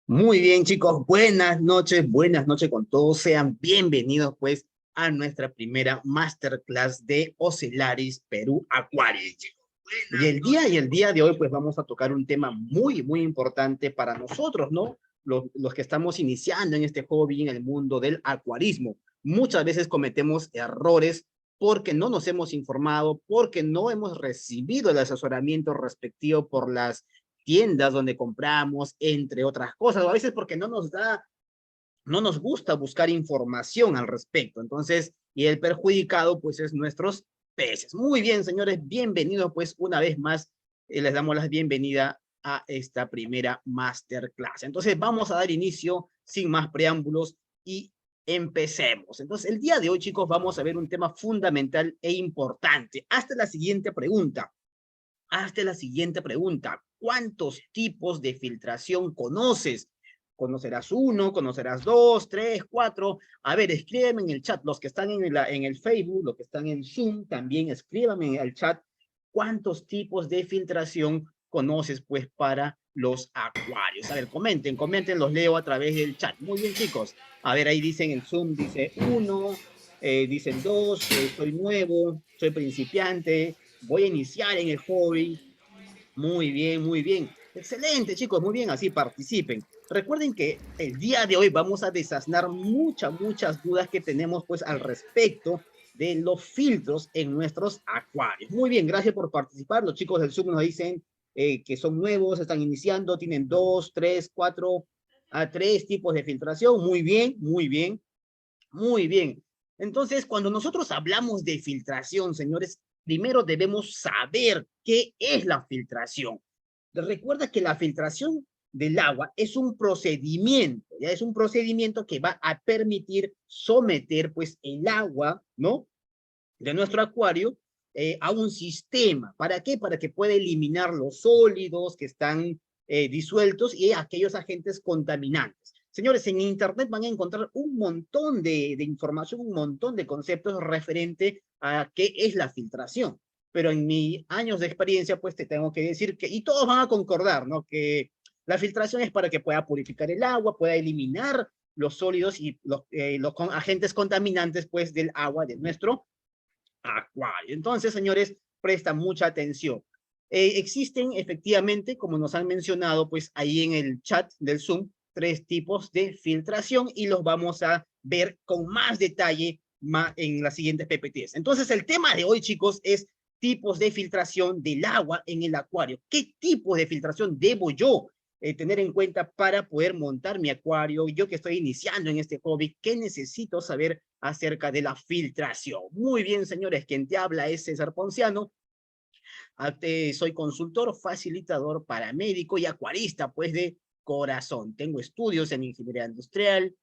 Muy bien, chicos, buenas noches con todos. Sean bienvenidos, pues, a nuestra primera masterclass de Ocelaris Perú Aquarium, chicos. Y el día de hoy, pues, vamos a tocar un tema muy importante para nosotros, ¿no? Los que estamos iniciando en este hobby, en el mundo del acuarismo. Muchas veces cometemos errores porque no nos hemos informado, porque no hemos recibido el asesoramiento respectivo por las tiendas donde compramos, entre otras cosas, o a veces porque no nos gusta buscar información al respecto. Entonces, y el perjudicado, pues, es nuestros peces. Muy bien, señores, bienvenidos, pues, una vez más, les damos la bienvenida a esta primera masterclass. Entonces, vamos a dar inicio sin más preámbulos y empecemos. Entonces, el día de hoy, chicos, vamos a ver un tema fundamental e importante. Hasta la siguiente pregunta. Hazte la siguiente pregunta. ¿Cuántos tipos de filtración conoces? ¿Conocerás uno? ¿Conocerás dos? ¿Tres? ¿Cuatro? A ver, escríbeme en el chat. Los que están en el Facebook, los que están en Zoom, también escríbame en el chat cuántos tipos de filtración conoces, pues, para los acuarios. A ver, comenten, los leo a través del chat. Muy bien, chicos. A ver, ahí dicen en Zoom, dice uno, dicen dos, soy nuevo, soy principiante, voy a iniciar en el hobby. Muy bien, muy bien. Excelente, chicos, muy bien, así participen. Recuerden que el día de hoy vamos a desasnar muchas dudas que tenemos, pues, al respecto de los filtros en nuestros acuarios. Muy bien, gracias por participar. Los chicos del Zoom nos dicen que son nuevos, están iniciando, tienen dos, tres, cuatro, a tres tipos de filtración. Muy bien, muy bien. Muy bien. Entonces, cuando nosotros hablamos de filtración, señores, primero debemos saber qué es la filtración. Recuerda que la filtración del agua es un procedimiento, ya es un procedimiento que va a permitir someter, pues, el agua, ¿no?, de nuestro acuario a un sistema. ¿Para qué? Para que pueda eliminar los sólidos que están disueltos y aquellos agentes contaminantes. Señores, en Internet van a encontrar un montón de información, un montón de conceptos referente a qué es la filtración. Pero en mis años de experiencia, pues te tengo que decir que, y todos van a concordar, ¿no?, que la filtración es para que pueda purificar el agua, pueda eliminar los sólidos y los agentes contaminantes, pues, del agua de nuestro acuario. Entonces, señores, presta mucha atención. Existen efectivamente, como nos han mencionado, pues ahí en el chat del Zoom, tres tipos de filtración y los vamos a ver con más detalle en las siguientes PPTs. Entonces, el tema de hoy, chicos, es tipos de filtración del agua en el acuario. ¿Qué tipo de filtración debo yo tener en cuenta para poder montar mi acuario? Yo que estoy iniciando en este hobby, ¿qué necesito saber acerca de la filtración? Muy bien, señores, quien te habla es César Ponciano. Soy consultor, facilitador, paramédico y acuarista, pues, de corazón. Tengo estudios en ingeniería industrial,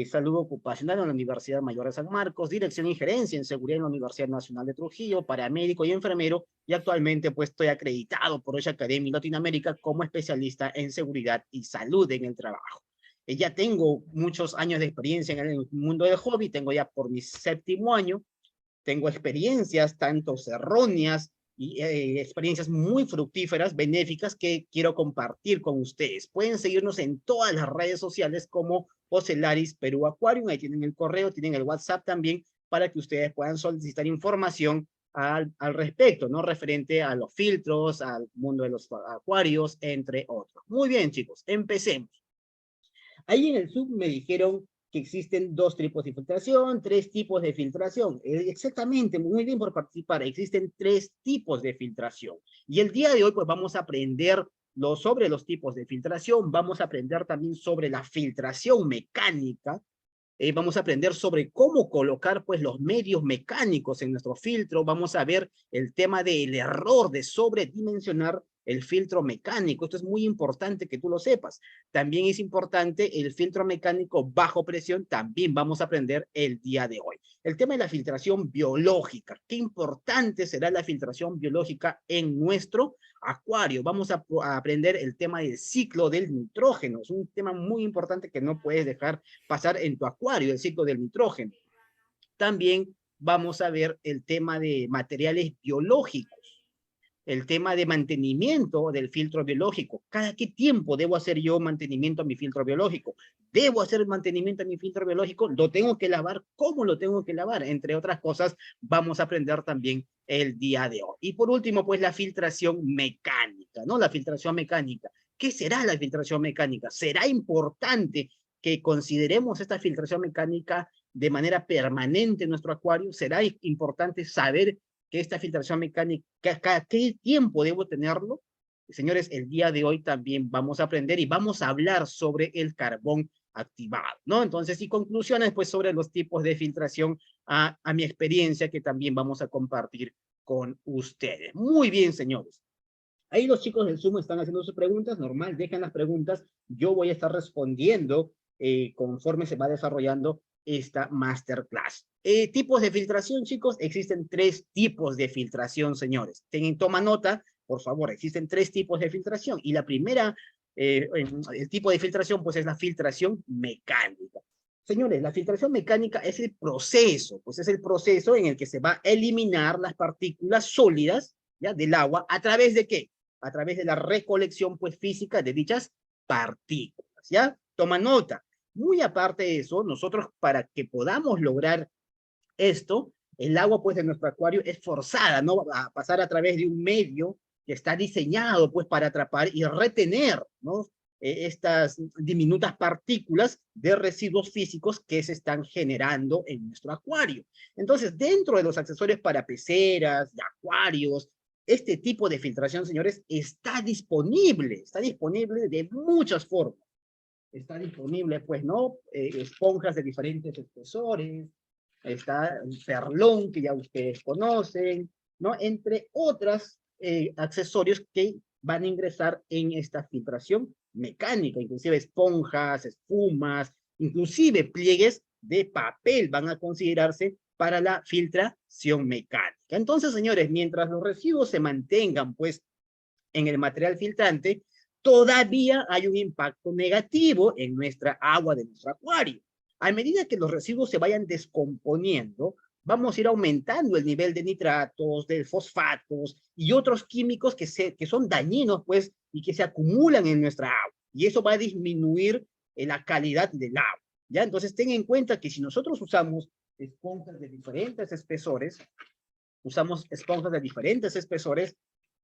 salud ocupacional en la Universidad Mayor de San Marcos, dirección y gerencia en seguridad en la Universidad Nacional de Trujillo, paramédico y enfermero, y actualmente, pues, estoy acreditado por Ocean Academy Latinoamérica como especialista en seguridad y salud en el trabajo. Ya tengo muchos años de experiencia en el mundo del hobby, tengo ya por mi séptimo año, tengo experiencias tanto erróneas y experiencias muy fructíferas, benéficas, que quiero compartir con ustedes. Pueden seguirnos en todas las redes sociales como Ocelaris Perú Aquarium. Ahí tienen el correo, tienen el WhatsApp también, para que ustedes puedan solicitar información al respecto, ¿no?, referente a los filtros, al mundo de los acuarios, entre otros. Muy bien, chicos, empecemos. Ahí en el sub me dijeron que existen dos tipos de filtración, tres tipos de filtración. Exactamente, muy bien por participar. Existen tres tipos de filtración. Y el día de hoy, pues, vamos a aprender sobre los tipos de filtración. Vamos a aprender también sobre la filtración mecánica. Vamos a aprender sobre cómo colocar, pues, los medios mecánicos en nuestro filtro. Vamos a ver el tema del error de sobredimensionar el filtro mecánico. Esto es muy importante que tú lo sepas. También es importante el filtro mecánico bajo presión. También vamos a aprender el día de hoy. El tema de la filtración biológica. Qué importante será la filtración biológica en nuestro acuario. Vamos a aprender el tema del ciclo del nitrógeno. Es un tema muy importante que no puedes dejar pasar en tu acuario, el ciclo del nitrógeno. También vamos a ver el tema de materiales biológicos. el tema de mantenimiento del filtro biológico. ¿Cada qué tiempo debo hacer yo mantenimiento a mi filtro biológico? ¿Debo hacer mantenimiento a mi filtro biológico? ¿Lo tengo que lavar? ¿Cómo lo tengo que lavar? Entre otras cosas, vamos a aprender también el día de hoy. Y por último, pues la filtración mecánica, ¿no? La filtración mecánica. ¿Qué será la filtración mecánica? ¿Será importante que consideremos esta filtración mecánica de manera permanente en nuestro acuario? ¿Será importante saber que esta filtración mecánica, cada qué tiempo debo tenerlo? Señores, el día de hoy también vamos a aprender y vamos a hablar sobre el carbón activado, ¿no? Entonces, y conclusiones, pues, sobre los tipos de filtración a mi experiencia que también vamos a compartir con ustedes. Muy bien, señores. Ahí los chicos del Zoom están haciendo sus preguntas, normal, dejan las preguntas, yo voy a estar respondiendo conforme se va desarrollando esta masterclass. Tipos de filtración, chicos, existen 3 tipos de filtración, señores. Toma nota, por favor, existen 3 tipos de filtración, y la primera, el tipo de filtración, pues es la filtración mecánica. Señores, la filtración mecánica es el proceso, pues es el proceso en el que se va a eliminar las partículas sólidas, ¿ya?, del agua, ¿a través de qué? A través de la recolección, pues, física de dichas partículas, ¿ya? Toma nota. Muy aparte de eso, nosotros, para que podamos lograr esto, el agua, pues, de nuestro acuario es forzada, ¿no?, a pasar a través de un medio que está diseñado, pues, para atrapar y retener, ¿no?, estas diminutas partículas de residuos físicos que se están generando en nuestro acuario. Entonces, dentro de los accesorios para peceras, de acuarios, este tipo de filtración, señores, está disponible de muchas formas. Está disponible, pues, ¿no? Esponjas de diferentes espesores, está el perlón, que ya ustedes conocen, ¿no? Entre otros accesorios que van a ingresar en esta filtración mecánica, inclusive esponjas, espumas, inclusive pliegues de papel van a considerarse para la filtración mecánica. Entonces, señores, mientras los residuos se mantengan, pues, en el material filtrante, todavía hay un impacto negativo en nuestra agua de nuestro acuario. A medida que los residuos se vayan descomponiendo, vamos a ir aumentando el nivel de nitratos, de fosfatos y otros químicos que son dañinos, pues, y que se acumulan en nuestra agua. Y eso va a disminuir la calidad del agua, ¿ya? Entonces, ten en cuenta que si nosotros usamos esponjas de diferentes espesores,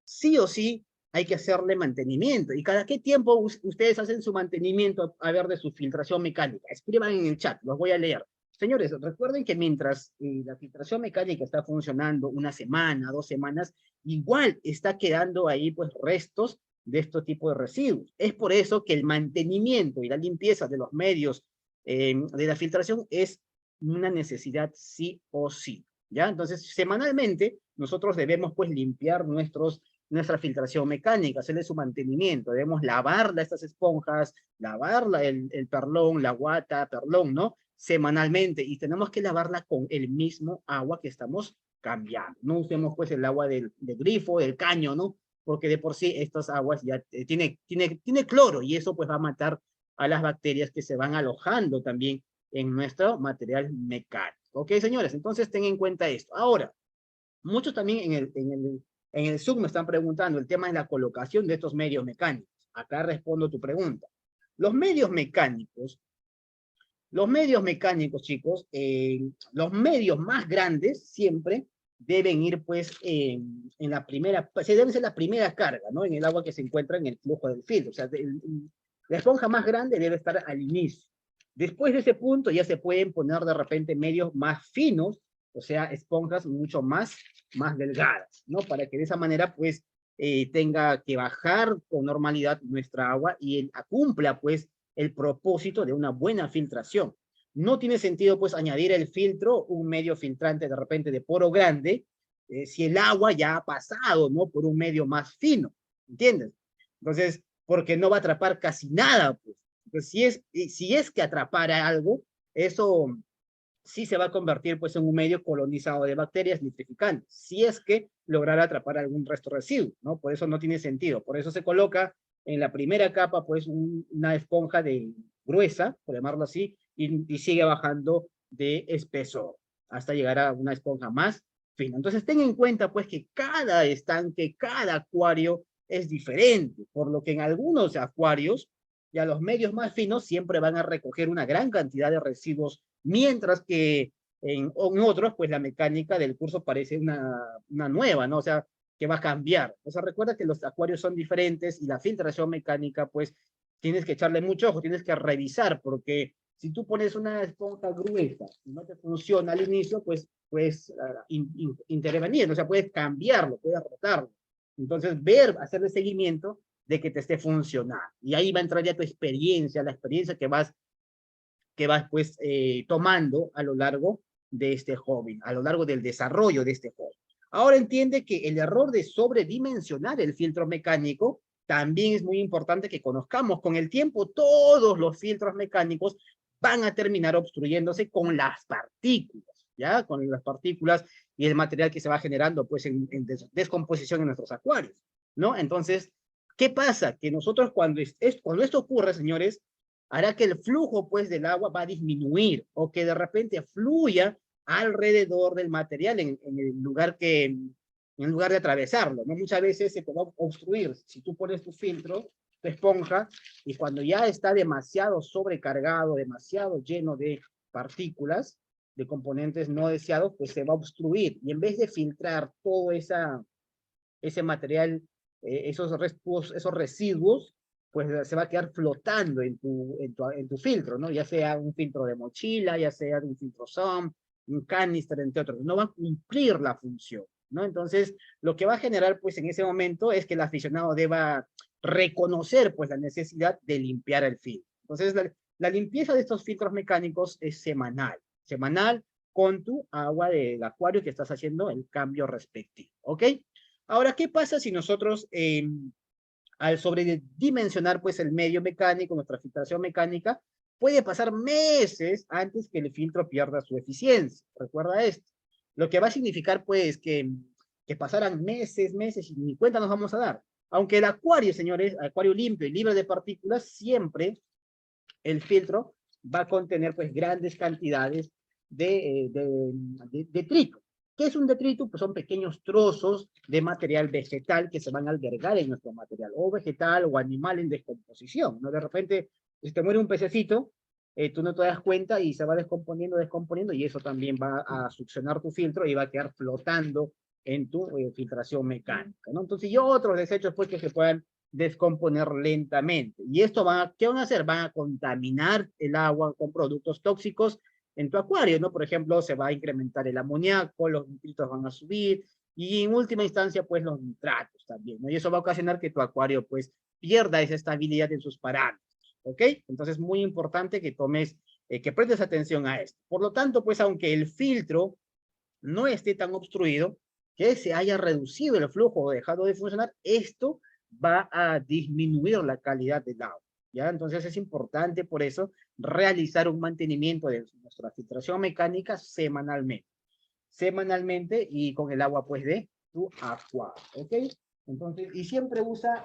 sí o sí hay que hacerle mantenimiento. ¿Y cada qué tiempo ustedes hacen su mantenimiento, a ver, de su filtración mecánica? Escriban en el chat, los voy a leer. Señores, recuerden que mientras la filtración mecánica está funcionando una semana, 2 semanas, igual está quedando ahí, pues, restos de este tipo de residuos. Es por eso que el mantenimiento y la limpieza de los medios de la filtración es una necesidad sí o sí, ¿ya? Entonces, semanalmente, nosotros debemos, pues, limpiar nuestra filtración mecánica, hacerle su mantenimiento, debemos lavarla, estas esponjas, lavarla, el perlón, la guata, perlón, ¿no?, semanalmente, y tenemos que lavarla con el mismo agua que estamos cambiando. No usemos, pues, el agua del grifo, del caño, ¿no?, porque de por sí estas aguas ya tiene cloro, y eso, pues, va a matar a las bacterias que se van alojando también en nuestro material mecánico. ¿Ok, señores? Entonces, ten en cuenta esto. Ahora, muchos también en el Zoom me están preguntando el tema de la colocación de estos medios mecánicos. Acá respondo tu pregunta. Los medios mecánicos, chicos, los medios más grandes siempre deben ir, pues, se debe ser la primera carga, ¿no?, en el agua que se encuentra en el flujo del filtro. O sea, la esponja más grande debe estar al inicio. Después de ese punto ya se pueden poner de repente medios más finos, o sea, esponjas mucho más delgadas, ¿no? Para que de esa manera, pues, tenga que bajar con normalidad nuestra agua y cumpla, pues, el propósito de una buena filtración. No tiene sentido, pues, añadir el filtro, un medio filtrante de repente de poro grande, si el agua ya ha pasado, ¿no?, por un medio más fino, ¿entiendes? Entonces, porque no va a atrapar casi nada, pues. Entonces, si es que atrapara algo, eso sí se va a convertir, pues, en un medio colonizado de bacterias nitrificantes, si es que lograra atrapar algún resto residuo, ¿no? Por eso no tiene sentido. Por eso se coloca en la primera capa, pues, una esponja gruesa, por llamarlo así, y sigue bajando de espesor hasta llegar a una esponja más fino. Entonces, ten en cuenta, pues, que cada estanque, cada acuario es diferente, por lo que en algunos acuarios, ya los medios más finos siempre van a recoger una gran cantidad de residuos, mientras que en otros, pues, la mecánica del curso parece una nueva, ¿no? O sea, que va a cambiar. O sea, recuerda que los acuarios son diferentes y la filtración mecánica, pues, tienes que echarle mucho ojo, tienes que revisar, porque si tú pones una esponja gruesa y no te funciona al inicio, pues puedes intervenir, o sea, puedes cambiarlo, puedes rotarlo. Entonces, hacer el seguimiento de que te esté funcionando. Y ahí va a entrar ya tu experiencia, la experiencia que vas pues tomando a lo largo de este hobby, a lo largo del desarrollo de este hobby. Ahora entiende que el error de sobredimensionar el filtro mecánico también es muy importante que conozcamos. Con el tiempo, todos los filtros mecánicos van a terminar obstruyéndose con las partículas, ¿ya? Con las partículas y el material que se va generando, pues, en descomposición en nuestros acuarios, ¿no? Entonces, ¿qué pasa? Que nosotros cuando esto ocurre, señores, hará que el flujo, pues, del agua va a disminuir, o que de repente fluya alrededor del material en el lugar en lugar de atravesarlo, ¿no? Muchas veces se puede obstruir. Si tú pones tu filtro, tu esponja, y cuando ya está demasiado sobrecargado, demasiado lleno de partículas, de componentes no deseados, pues se va a obstruir. Y en vez de filtrar todo ese material, esos residuos, pues se va a quedar flotando en tu filtro, ¿no? Ya sea un filtro de mochila, ya sea un filtro SOM, un canister, entre otros. No va a cumplir la función, ¿no? Entonces, lo que va a generar, pues, en ese momento es que el aficionado deba reconocer, pues, la necesidad de limpiar el filtro. Entonces, la limpieza de estos filtros mecánicos es semanal con tu agua del acuario que estás haciendo el cambio respectivo, ¿ok? Ahora, ¿qué pasa si nosotros, al sobredimensionar pues, el medio mecánico, nuestra filtración mecánica, puede pasar meses antes que el filtro pierda su eficiencia? Recuerda esto. Lo que va a significar, pues, que pasaran meses y ni cuenta nos vamos a dar. Aunque el acuario, señores, acuario limpio y libre de partículas, siempre el filtro va a contener, pues, grandes cantidades de detrito. ¿Qué es un detrito? Pues son pequeños trozos de material vegetal que se van a albergar en nuestro material, o vegetal o animal en descomposición, ¿no? De repente, si te muere un pececito, tú no te das cuenta y se va descomponiendo, y eso también va a succionar tu filtro y va a quedar flotando en tu filtración mecánica, ¿no? Entonces, y otros desechos, pues, que se puedan descomponer lentamente. Y esto ¿qué van a hacer? Van a contaminar el agua con productos tóxicos en tu acuario, ¿no? Por ejemplo, se va a incrementar el amoníaco, los nitritos van a subir, y en última instancia, pues, los nitratos también, ¿no? Y eso va a ocasionar que tu acuario, pues, pierda esa estabilidad en sus parámetros, ¿ok? Entonces, muy importante que que prestes atención a esto. Por lo tanto, pues, aunque el filtro no esté tan obstruido, que se haya reducido el flujo o dejado de funcionar, esto va a disminuir la calidad del agua, ¿ya? Entonces es importante por eso realizar un mantenimiento de nuestra filtración mecánica semanalmente y con el agua pues de tu acuario, ¿ok? Entonces, y siempre usa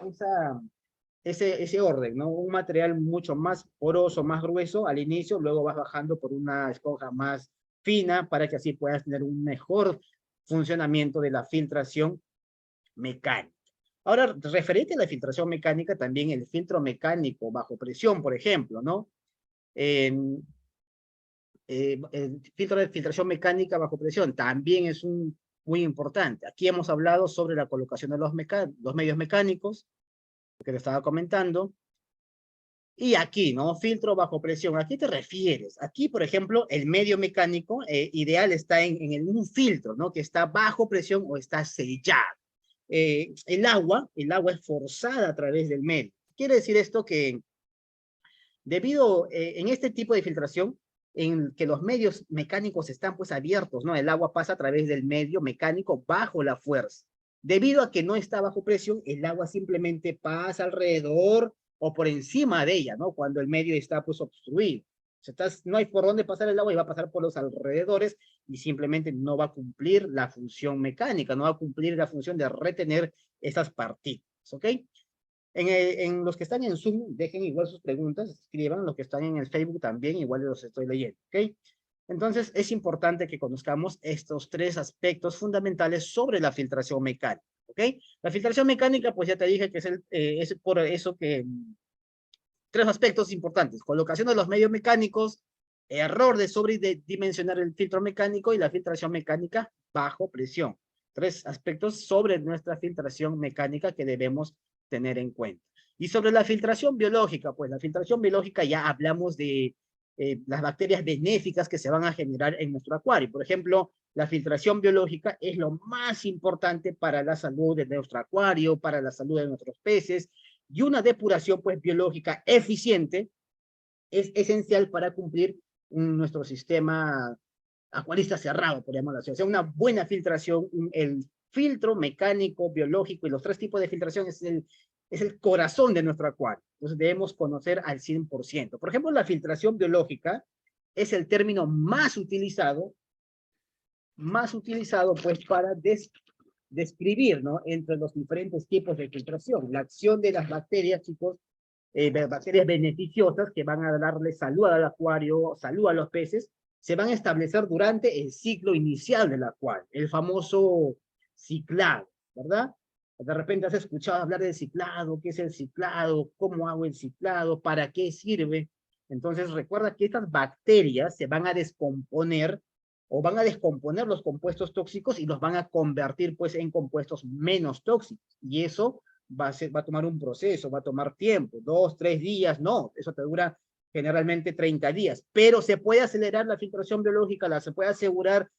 ese orden, ¿no? Un material mucho más poroso, más grueso al inicio, luego vas bajando por una esponja más fina para que así puedas tener un mejor funcionamiento de la filtración mecánica. Ahora, referente a la filtración mecánica, también el filtro mecánico bajo presión, por ejemplo, ¿no? El filtro de filtración mecánica bajo presión también es muy importante. Aquí hemos hablado sobre la colocación de los medios mecánicos, que te estaba comentando. Y aquí, ¿no? Filtro bajo presión. ¿A qué te refieres? Aquí, por ejemplo, el medio mecánico ideal está en un filtro, ¿no? Que está bajo presión o está sellado. El agua es forzada a través del medio. Quiere decir esto que debido en este tipo de filtración, en que los medios mecánicos están pues abiertos, ¿no? El agua pasa a través del medio mecánico bajo la fuerza. Debido a que no está bajo presión, el agua simplemente pasa alrededor o por encima de ella, ¿no? Cuando el medio está pues obstruido. No hay por dónde pasar el agua y va a pasar por los alrededores y simplemente no va a cumplir la función mecánica, no va a cumplir la función de retener esas partículas, ¿ok? En los que están en Zoom, dejen igual sus preguntas, escriban. Los que están en el Facebook también, igual los estoy leyendo, ¿ok? Entonces, es importante que conozcamos estos tres aspectos fundamentales sobre la filtración mecánica, ¿ok? La filtración mecánica, pues ya te dije que es por eso que tres aspectos importantes: colocación de los medios mecánicos, error de sobredimensionar el filtro mecánico y la filtración mecánica bajo presión. Tres aspectos sobre nuestra filtración mecánica que debemos tener en cuenta. Y sobre la filtración biológica, pues la filtración biológica ya hablamos de las bacterias benéficas que se van a generar en nuestro acuario. Por ejemplo, la filtración biológica es lo más importante para la salud de nuestro acuario, para la salud de nuestros peces, y una depuración pues biológica eficiente es esencial para cumplir nuestro sistema acuarista cerrado, podríamos decir. O sea, una buena filtración, el filtro mecánico, biológico y los tres tipos de filtración es el corazón de nuestro acuario. Entonces debemos conocer al 100%. Por ejemplo, la filtración biológica es el término más utilizado pues para describir, ¿no?, entre los diferentes tipos de filtración. La acción de las bacterias, chicos, bacterias beneficiosas que van a darle salud al acuario, salud a los peces, se van a establecer durante el ciclo inicial del acuario, el famoso ciclado, ¿verdad? De repente has escuchado hablar del ciclado, ¿qué es el ciclado? ¿Cómo hago el ciclado? ¿Para qué sirve? Entonces recuerda que estas bacterias se van a descomponer o van a descomponer los compuestos tóxicos y los van a convertir pues en compuestos menos tóxicos. Y eso va a tomar un proceso, va a tomar tiempo, 2, 3 días, no, eso te dura generalmente 30 días, pero se puede acelerar la filtración biológica, se puede acelerar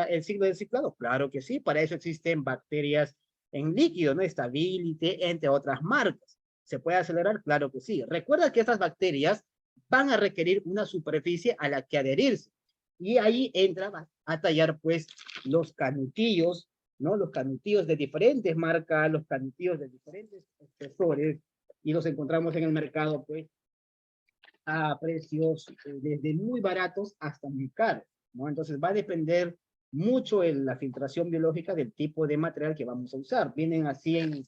el ciclo del ciclado, claro que sí, para eso existen bacterias en líquido, ¿no? Stability, entre otras marcas. ¿Se puede acelerar? Claro que sí. Recuerda que estas bacterias van a requerir una superficie a la que adherirse, y ahí entra a tallar pues los canutillos, ¿no? Los canutillos de diferentes marcas, los canutillos de diferentes espesores, y los encontramos en el mercado pues a precios desde muy baratos hasta muy caros, ¿no? Entonces va a depender mucho la filtración biológica del tipo de material que vamos a usar. Vienen así en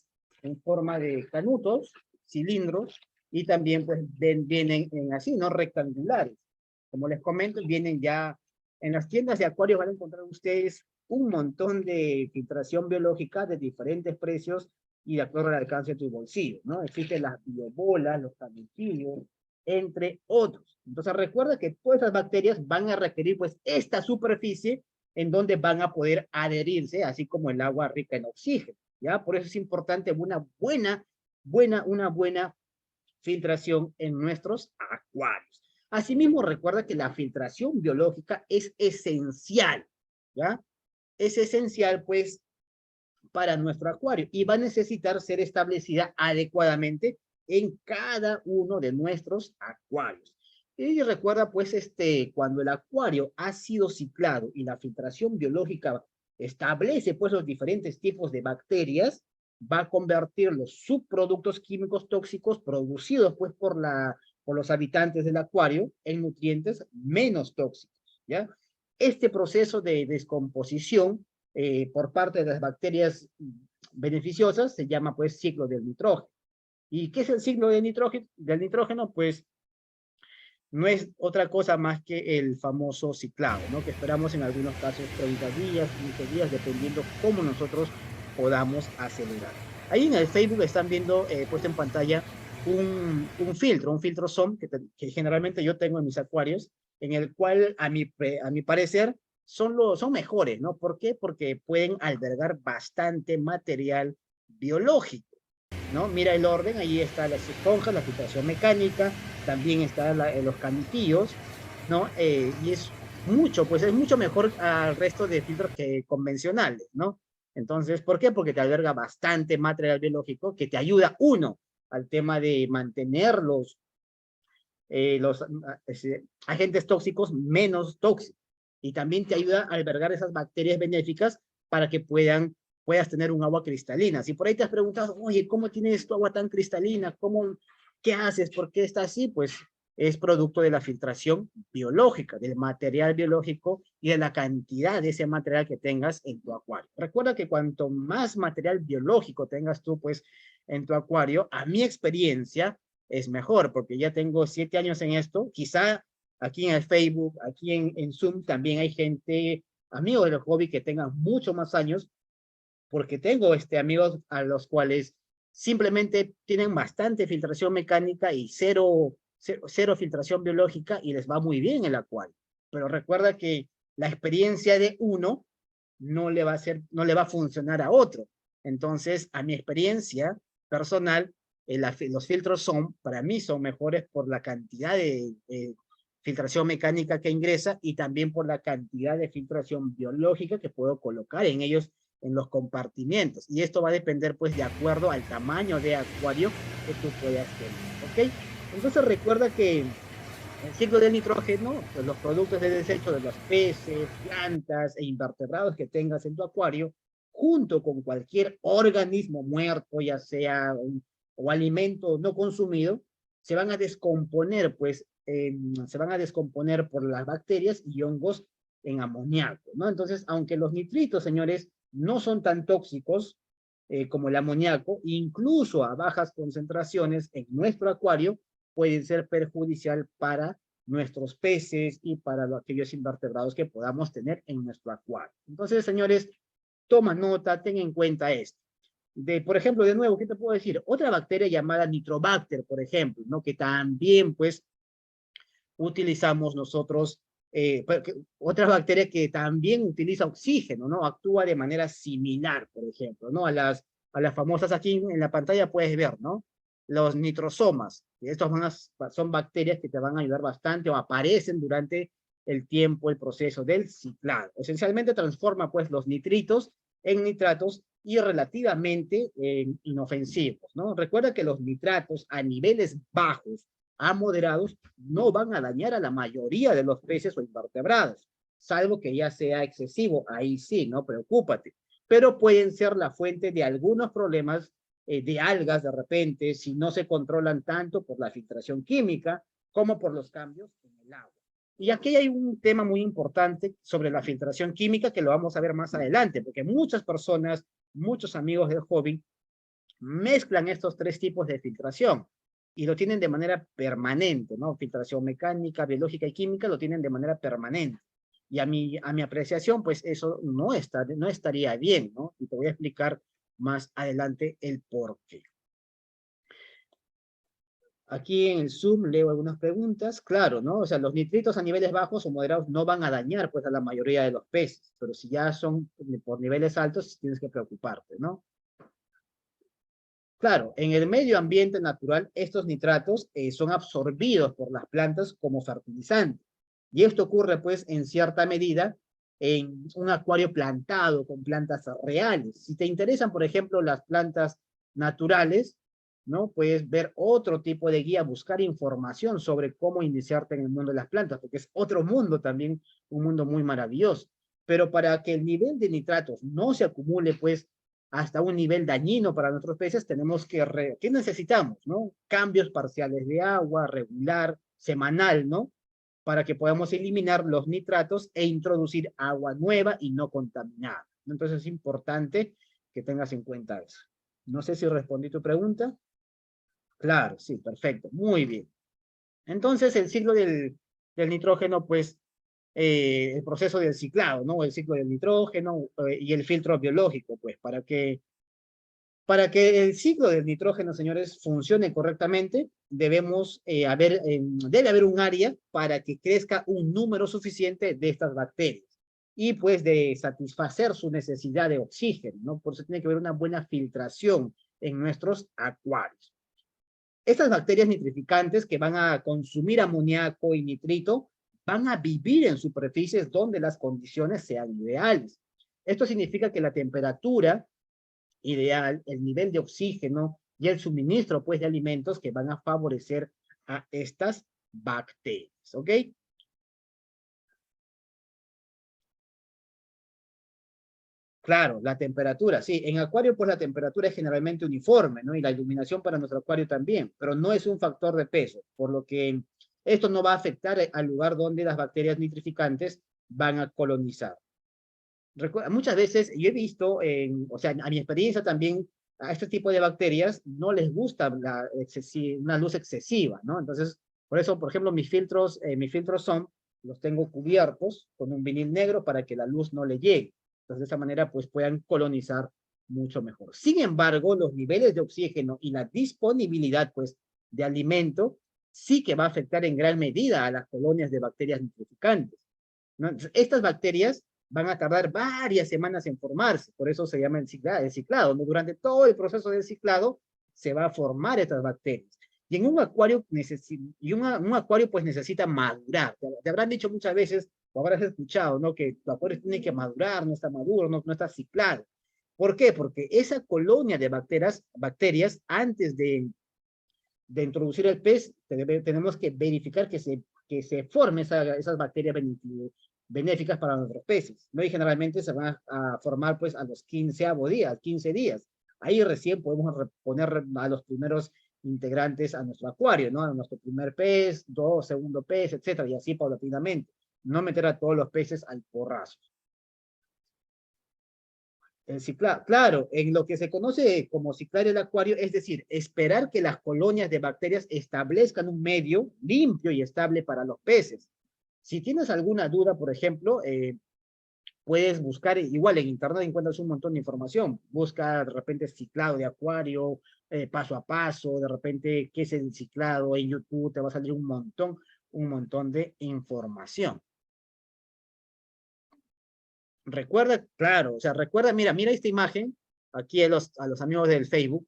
forma de canutos, cilindros, y también pues vienen en así, ¿no?, rectangulares. Como les comento, vienen ya en las tiendas de acuarios, van a encontrar ustedes un montón de filtración biológica de diferentes precios y de acuerdo al alcance de tu bolsillo, ¿no? Existen las biobolas, los canutillos, entre otros. Entonces recuerda que todas esas bacterias van a requerir pues esta superficie en donde van a poder adherirse, así como el agua rica en oxígeno, ¿ya? Por eso es importante una buena filtración en nuestros acuarios. Asimismo, recuerda que la filtración biológica es esencial, ¿ya? Es esencial, pues, para nuestro acuario y va a necesitar ser establecida adecuadamente en cada uno de nuestros acuarios. Y recuerda, pues, cuando el acuario ha sido ciclado y la filtración biológica establece, pues, los diferentes tipos de bacterias, va a convertir los subproductos químicos tóxicos producidos, pues, por los habitantes del acuario en nutrientes menos tóxicos, ¿ya? Este proceso de descomposición por parte de las bacterias beneficiosas se llama, pues, ciclo del nitrógeno. ¿Y qué es el ciclo del nitrógeno? Pues no es otra cosa más que el famoso ciclado, ¿no?, que esperamos en algunos casos 30 días, 15 días, dependiendo cómo nosotros podamos acelerar. Ahí en el Facebook están viendo, puesto en pantalla, un filtro SOM, que generalmente yo tengo en mis acuarios, en el cual, a mi parecer, son mejores, ¿no? ¿Por qué? Porque pueden albergar bastante material biológico, ¿no? Mira el orden, ahí está las esponjas, la filtración mecánica, también están los canutillos, ¿no? Y es pues es mucho mejor al resto de filtros que convencionales, ¿no? Entonces, ¿por qué? Porque te alberga bastante material biológico que te ayuda, uno, al tema de mantener los agentes tóxicos menos tóxicos, y también te ayuda a albergar esas bacterias benéficas para que puedas tener un agua cristalina. Si por ahí te has preguntado, oye, ¿cómo tienes tu agua tan cristalina? ¿Qué haces? ¿Por qué está así? Pues es producto de la filtración biológica, del material biológico y de la cantidad de ese material que tengas en tu acuario. Recuerda que cuanto más material biológico tengas tú, pues, en tu acuario, a mi experiencia, es mejor, porque ya tengo 7 años en esto. Quizá aquí en el Facebook, aquí en Zoom, también hay gente, amigos del hobby que tengan mucho más años, porque tengo amigos a los cuales simplemente tienen bastante filtración mecánica y cero filtración biológica y les va muy bien el acuario. Pero recuerda que la experiencia de uno no le va a funcionar a otro. Entonces, a mi experiencia personal, los filtros para mí son mejores por la cantidad de filtración mecánica que ingresa y también por la cantidad de filtración biológica que puedo colocar en ellos en los compartimientos. Y esto va a depender, pues, de acuerdo al tamaño de acuario que tú puedas tener, ¿ok? Entonces recuerda que el ciclo del nitrógeno, pues los productos de desecho de los peces, plantas e invertebrados que tengas en tu acuario, junto con cualquier organismo muerto, ya sea o alimento no consumido, se van a descomponer, pues, se van a descomponer por las bacterias y hongos en amoníaco, ¿no? Entonces, aunque los nitritos, señores, no son tan tóxicos como el amoníaco, incluso a bajas concentraciones en nuestro acuario, pueden ser perjudicial para nuestros peces y para aquellos invertebrados que podamos tener en nuestro acuario. Entonces, señores, toma nota, ten en cuenta esto. Por ejemplo, de nuevo, ¿qué te puedo decir? Otra bacteria llamada Nitrobacter, por ejemplo, ¿no? Que también, pues, utilizamos nosotros, otra bacteria que también utiliza oxígeno, ¿no? Actúa de manera similar, por ejemplo, ¿no? A las famosas, aquí en la pantalla puedes ver, ¿no? Los nitrosomas. Estos son bacterias que te van a ayudar bastante o aparecen durante el tiempo, el proceso del ciclado. Esencialmente transforma, pues, los nitritos en nitratos y relativamente inofensivos, ¿no? Recuerda que los nitratos a niveles bajos a moderados no van a dañar a la mayoría de los peces o invertebrados, salvo que ya sea excesivo, ahí sí, no preocúpate, pero pueden ser la fuente de algunos problemas de algas de repente, si no se controlan tanto por la filtración química como por los cambios en el agua. Y aquí hay un tema muy importante sobre la filtración química que lo vamos a ver más adelante, porque muchas personas, muchos amigos del hobby, mezclan estos tres tipos de filtración y lo tienen de manera permanente, ¿no? Filtración mecánica, biológica y química lo tienen de manera permanente. Y a mi apreciación, pues eso no estaría bien, ¿no? Y te voy a explicar más adelante el por qué. Aquí en el Zoom leo algunas preguntas. Claro, ¿no? O sea, los nitritos a niveles bajos o moderados no van a dañar, pues, a la mayoría de los peces. Pero si ya son por niveles altos, tienes que preocuparte, ¿no? Claro, en el medio ambiente natural, estos nitratos son absorbidos por las plantas como fertilizante. Y esto ocurre, pues, en cierta medida en un acuario plantado con plantas reales. Si te interesan, por ejemplo, las plantas naturales, ¿no? Puedes ver otro tipo de guía, buscar información sobre cómo iniciarte en el mundo de las plantas, porque es otro mundo también, un mundo muy maravilloso. Pero para que el nivel de nitratos no se acumule, pues, hasta un nivel dañino para nuestros peces, tenemos ¿qué necesitamos, no? Cambios parciales de agua, regular, semanal, ¿no? Para que podamos eliminar los nitratos e introducir agua nueva y no contaminada. Entonces es importante que tengas en cuenta eso. No sé si respondí tu pregunta. Claro, sí, perfecto, muy bien. Entonces el ciclo del nitrógeno, pues, el proceso del ciclado, ¿no? El ciclo del nitrógeno y el filtro biológico, pues, para que el ciclo del nitrógeno, señores, funcione correctamente, debe haber un área para que crezca un número suficiente de estas bacterias y pues de satisfacer su necesidad de oxígeno, ¿no? Por eso tiene que haber una buena filtración en nuestros acuarios. Estas bacterias nitrificantes que van a consumir amoníaco y nitrito van a vivir en superficies donde las condiciones sean ideales. Esto significa que la temperatura ideal, el nivel de oxígeno y el suministro, pues, de alimentos que van a favorecer a estas bacterias, ¿ok? Claro, la temperatura, sí. En acuario, pues, la temperatura es generalmente uniforme, ¿no? Y la iluminación para nuestro acuario también, pero no es un factor de peso, por lo que esto no va a afectar al lugar donde las bacterias nitrificantes van a colonizar. Muchas veces yo he visto, o sea, a mi experiencia también, a este tipo de bacterias no les gusta una luz excesiva, ¿no? Entonces, Por eso, por ejemplo, mis filtros son, los tengo cubiertos con un vinil negro para que la luz no le llegue. Entonces, de esa manera, pues puedan colonizar mucho mejor. Sin embargo, los niveles de oxígeno y la disponibilidad, pues, de alimento, sí que va a afectar en gran medida a las colonias de bacterias nitrificantes, ¿no? Entonces, estas bacterias van a tardar varias semanas en formarse, por eso se llama el ciclado, ¿no? Durante todo el proceso del ciclado se va a formar estas bacterias. Y en un acuario, un acuario pues necesita madurar. Te habrán dicho muchas veces, o habrás escuchado, ¿no? Que tu acuario tiene que madurar, no está maduro, no está ciclado. ¿Por qué? Porque esa colonia de bacterias antes de introducir el pez, tenemos que verificar que se formen esas bacterias benéficas para nuestros peces, ¿no? Y generalmente se van a formar pues a los 15 días. Ahí recién podemos poner a los primeros integrantes a nuestro acuario, ¿no? A nuestro primer pez, segundo pez, etcétera, y así paulatinamente. No meter a todos los peces al porrazo. Claro, en lo que se conoce como ciclar el acuario, es decir, esperar que las colonias de bacterias establezcan un medio limpio y estable para los peces. Si tienes alguna duda, por ejemplo, puedes buscar, igual en internet encuentras un montón de información. Busca de repente ciclado de acuario, paso a paso, de repente qué es el ciclado, en YouTube te va a salir un montón de información. Recuerda, claro, o sea, recuerda, mira esta imagen, aquí a los amigos del Facebook,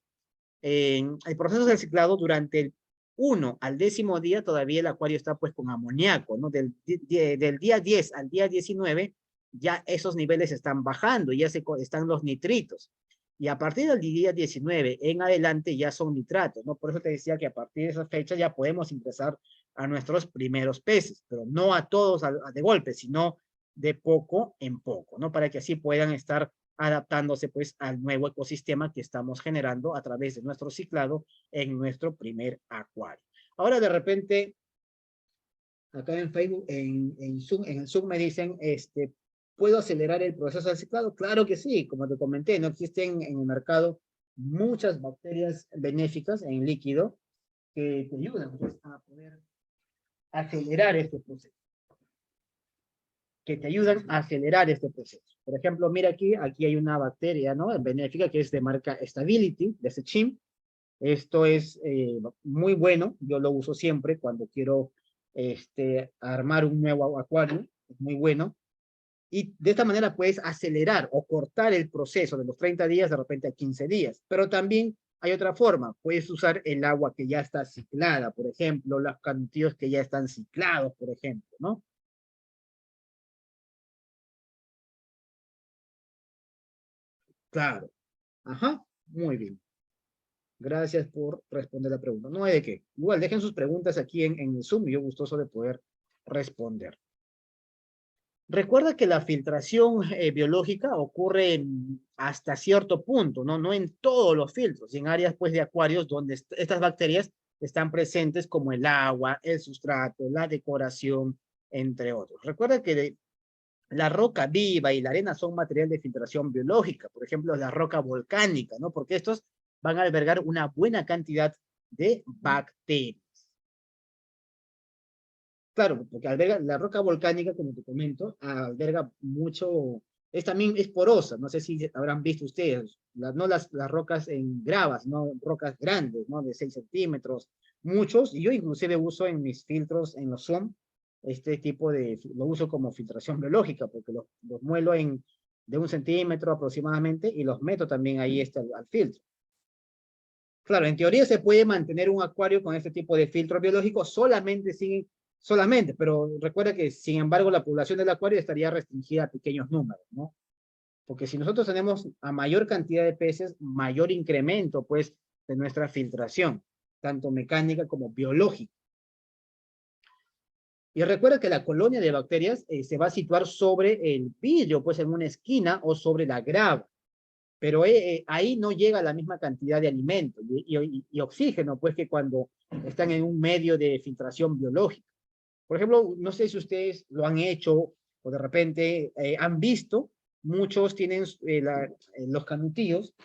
el proceso del ciclado durante el 1 al 10º día todavía el acuario está pues con amoníaco, ¿no? Del día 10 al día 19 ya esos niveles están bajando, ya están los nitritos. Y a partir del día 19 en adelante ya son nitratos, ¿no? Por eso te decía que a partir de esa fecha ya podemos ingresar a nuestros primeros peces, pero no a todos de golpe, sino de poco en poco, ¿no? Para que así puedan estar adaptándose pues al nuevo ecosistema que estamos generando a través de nuestro ciclado en nuestro primer acuario. Ahora de repente, acá en Facebook, en el Zoom me dicen, ¿puedo acelerar el proceso del ciclado? Claro que sí, como te comenté, no existen en el mercado muchas bacterias benéficas en líquido que te ayudan pues, a poder acelerar este proceso. Por ejemplo, mira aquí hay una bacteria, ¿no? Benéfica que es de marca Stability, de Sechim. Esto es muy bueno, yo lo uso siempre cuando quiero armar un nuevo acuario, es muy bueno. Y de esta manera puedes acelerar o cortar el proceso de los 30 días de repente a 15 días. Pero también hay otra forma, puedes usar el agua que ya está ciclada, por ejemplo, los canutillos que ya están ciclados, por ejemplo, ¿no? Claro. Ajá, muy bien. Gracias por responder la pregunta. No hay de qué. Igual, dejen sus preguntas aquí en el Zoom y yo gustoso de poder responder. Recuerda que la filtración biológica ocurre hasta cierto punto, ¿no? No en todos los filtros, y en áreas pues de acuarios donde estas bacterias están presentes como el agua, el sustrato, la decoración, entre otros. Recuerda que la roca viva y la arena son material de filtración biológica, por ejemplo, la roca volcánica, ¿no? Porque estos van a albergar una buena cantidad de bacterias. Claro, porque alberga la roca volcánica, como te comento, alberga mucho, también es porosa, no sé si habrán visto ustedes, no las rocas en gravas, no rocas grandes, ¿no? De 6 centímetros, muchos, y yo inclusive uso en mis filtros, en los Zoom, lo uso como filtración biológica, porque los muelo de 1 centímetro aproximadamente, y los meto también ahí al filtro. Claro, en teoría se puede mantener un acuario con este tipo de filtro biológico solamente, pero recuerda que, sin embargo, la población del acuario estaría restringida a pequeños números, ¿no? Porque si nosotros tenemos a mayor cantidad de peces, mayor incremento, pues, de nuestra filtración, tanto mecánica como biológica. Y recuerda que la colonia de bacterias se va a situar sobre el vidrio, pues, en una esquina o sobre la grava. Pero ahí no llega la misma cantidad de alimento y oxígeno, pues, que cuando están en un medio de filtración biológica. Por ejemplo, no sé si ustedes lo han hecho o de repente han visto, muchos tienen los canutillos,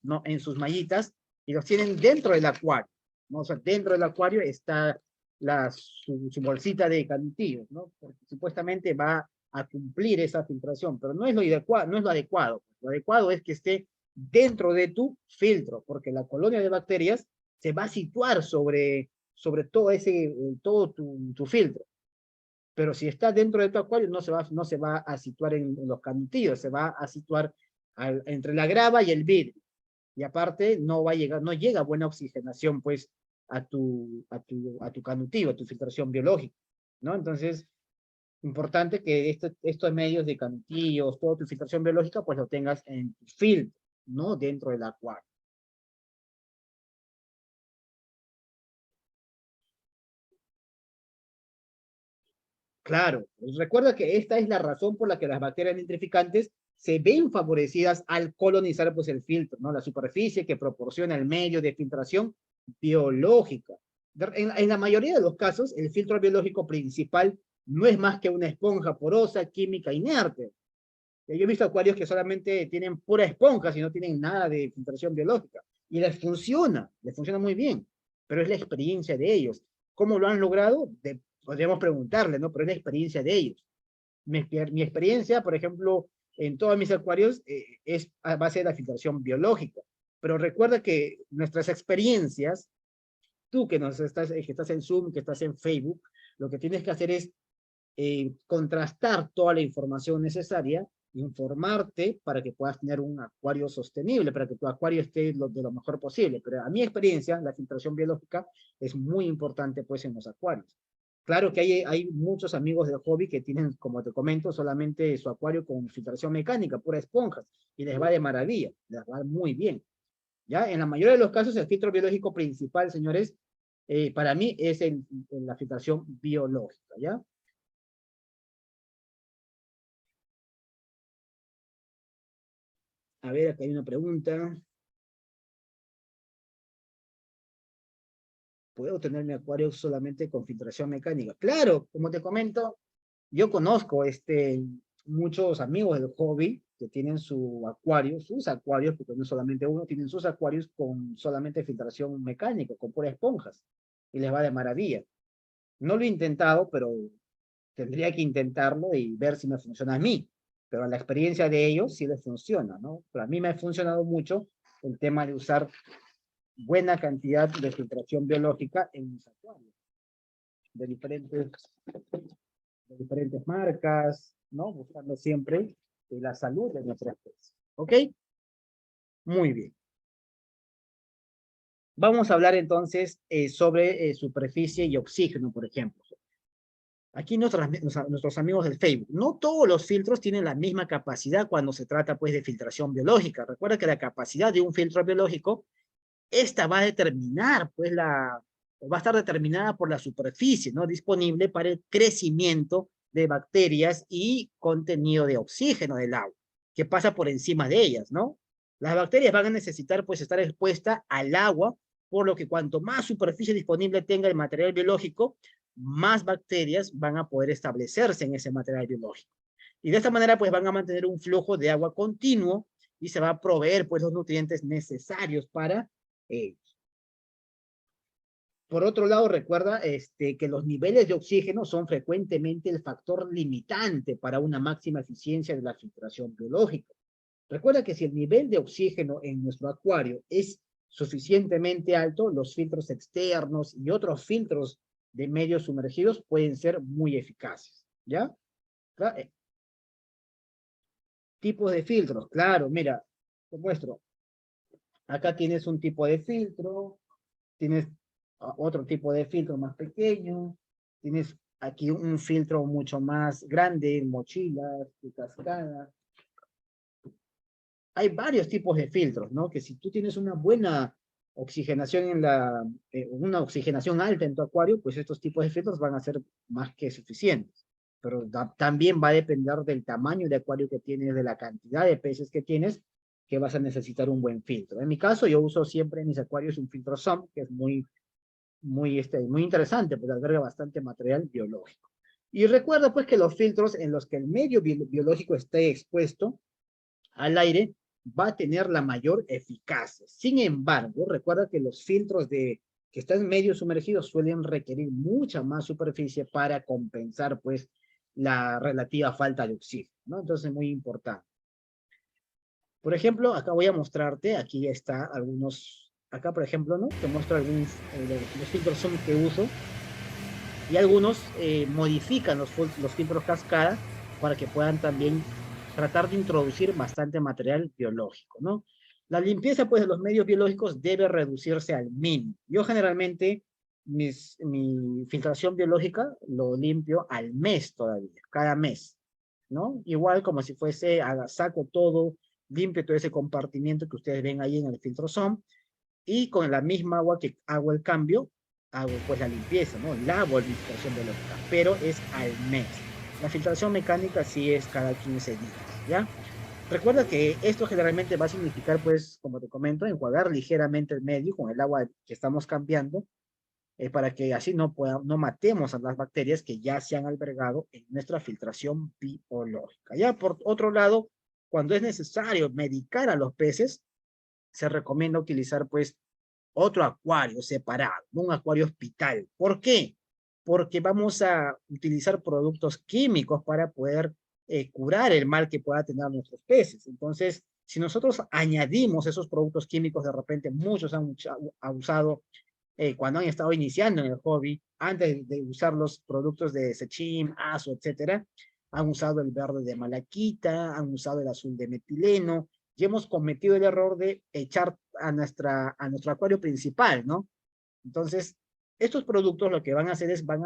¿no? En sus mallitas y los tienen dentro del acuario, ¿no? O sea, dentro del acuario está su bolsita de canutillos, ¿no? Porque supuestamente va a cumplir esa filtración, pero no es lo adecuado, no es lo adecuado. Lo adecuado es que esté dentro de tu filtro, porque la colonia de bacterias se va a situar sobre todo tu filtro. Pero si está dentro de tu acuario, no se va a situar en los canutillos, se va a situar entre la grava y el vidrio. Y aparte, no llega buena oxigenación, pues, a tu canutivo, a tu filtración biológica, ¿no? Entonces, importante que estos medios de canutillos, toda tu filtración biológica, pues lo tengas en tu filtro, no dentro del acuario. Claro, pues recuerda que esta es la razón por la que las bacterias nitrificantes se ven favorecidas al colonizar pues el filtro, ¿no? La superficie que proporciona el medio de filtración biológica. En la mayoría de los casos, el filtro biológico principal no es más que una esponja porosa, química inerte. Yo he visto acuarios que solamente tienen pura esponja y no tienen nada de filtración biológica. Y les funciona muy bien, pero es la experiencia de ellos. ¿Cómo lo han logrado? Podríamos preguntarle, ¿no? Pero es la experiencia de ellos. Mi experiencia, por ejemplo, en todos mis acuarios es a base de la filtración biológica. Pero recuerda que nuestras experiencias, tú que estás en Zoom, que estás en Facebook, lo que tienes que hacer es contrastar toda la información necesaria, informarte para que puedas tener un acuario sostenible, para que tu acuario esté de lo mejor posible. Pero a mi experiencia, la filtración biológica es muy importante pues en los acuarios. Claro que hay muchos amigos del hobby que tienen, como te comento, solamente su acuario con filtración mecánica, pura esponjas, y les va de maravilla, les va muy bien. ¿Ya? En la mayoría de los casos, el filtro biológico principal, señores, para mí es la filtración biológica, ¿ya? A ver, acá hay una pregunta. ¿Puedo tener mi acuario solamente con filtración mecánica? Claro, como te comento, yo conozco muchos amigos del hobby que tienen sus acuarios, porque no solamente uno, tienen sus acuarios con solamente filtración mecánica, con puras esponjas, y les va de maravilla. No lo he intentado, pero tendría que intentarlo y ver si me funciona a mí. Pero la experiencia de ellos sí les funciona, ¿no? Pero a mí me ha funcionado mucho el tema de usar buena cantidad de filtración biológica en mis acuarios, de diferentes, de diferentes marcas, ¿no? Buscando siempre la salud de nuestra especie. ¿Ok? Muy bien. Vamos a hablar entonces sobre superficie y oxígeno, por ejemplo. Aquí nuestros amigos del Facebook, no todos los filtros tienen la misma capacidad cuando se trata pues de filtración biológica. Recuerda que la capacidad de un filtro biológico esta va a determinar, pues, va a estar determinada por la superficie, ¿no? Disponible para el crecimiento de bacterias y contenido de oxígeno del agua, que pasa por encima de ellas, ¿no? Las bacterias van a necesitar, pues, estar expuestas al agua, por lo que cuanto más superficie disponible tenga el material biológico, más bacterias van a poder establecerse en ese material biológico. Y de esta manera, pues, van a mantener un flujo de agua continuo y se va a proveer, pues, los nutrientes necesarios para ellos. Por otro lado, recuerda que los niveles de oxígeno son frecuentemente el factor limitante para una máxima eficiencia de la filtración biológica. Recuerda que si el nivel de oxígeno en nuestro acuario es suficientemente alto, los filtros externos y otros filtros de medios sumergidos pueden ser muy eficaces. ¿Ya? Tipos de filtros, claro, mira, te muestro. Acá tienes un tipo de filtro, tienes otro tipo de filtro más pequeño, tienes aquí un filtro mucho más grande, mochilas, de cascada. Hay varios tipos de filtros, ¿no? Que si tú tienes una buena oxigenación una oxigenación alta en tu acuario, pues estos tipos de filtros van a ser más que suficientes. Pero también va a depender del tamaño de acuario que tienes, de la cantidad de peces que tienes, que vas a necesitar un buen filtro. En mi caso, yo uso siempre en mis acuarios un filtro SOM, que es muy interesante, porque alberga bastante material biológico. Y recuerda pues que los filtros en los que el medio biológico esté expuesto al aire va a tener la mayor eficacia. Sin embargo, recuerda que los filtros de que están medio sumergidos suelen requerir mucha más superficie para compensar, pues, la relativa falta de oxígeno, ¿no? Entonces, es muy importante. Por ejemplo, acá voy a mostrarte, aquí está algunos, acá por ejemplo, ¿no? Te muestro algunos, los filtros son que uso, y algunos modifican los filtros cascada para que puedan también tratar de introducir bastante material biológico, ¿no? La limpieza, pues, de los medios biológicos debe reducirse al mínimo. Yo generalmente mi filtración biológica lo limpio al mes todavía, cada mes, ¿no? Igual como si fuese, saco todo, limpio todo ese compartimiento que ustedes ven ahí en el filtrosón, y con la misma agua que hago el cambio, hago pues la limpieza, ¿no? Lavo la filtración biológica, pero es al mes. La filtración mecánica sí es cada 15 días, ¿ya? Recuerda que esto generalmente va a significar, pues, como te comento, enjuagar ligeramente el medio con el agua que estamos cambiando, para que así no matemos a las bacterias que ya se han albergado en nuestra filtración biológica. Ya por otro lado, cuando es necesario medicar a los peces, se recomienda utilizar, pues, otro acuario separado, ¿no? Un acuario hospital. ¿Por qué? Porque vamos a utilizar productos químicos para poder curar el mal que pueda tener nuestros peces. Entonces, si nosotros añadimos esos productos químicos, de repente muchos han usado cuando han estado iniciando en el hobby, antes de usar los productos de Sechim, Azo, etcétera, han usado el verde de malaquita, han usado el azul de metileno, y hemos cometido el error de echar a nuestro acuario principal, ¿no? Entonces, estos productos lo que van a hacer es, van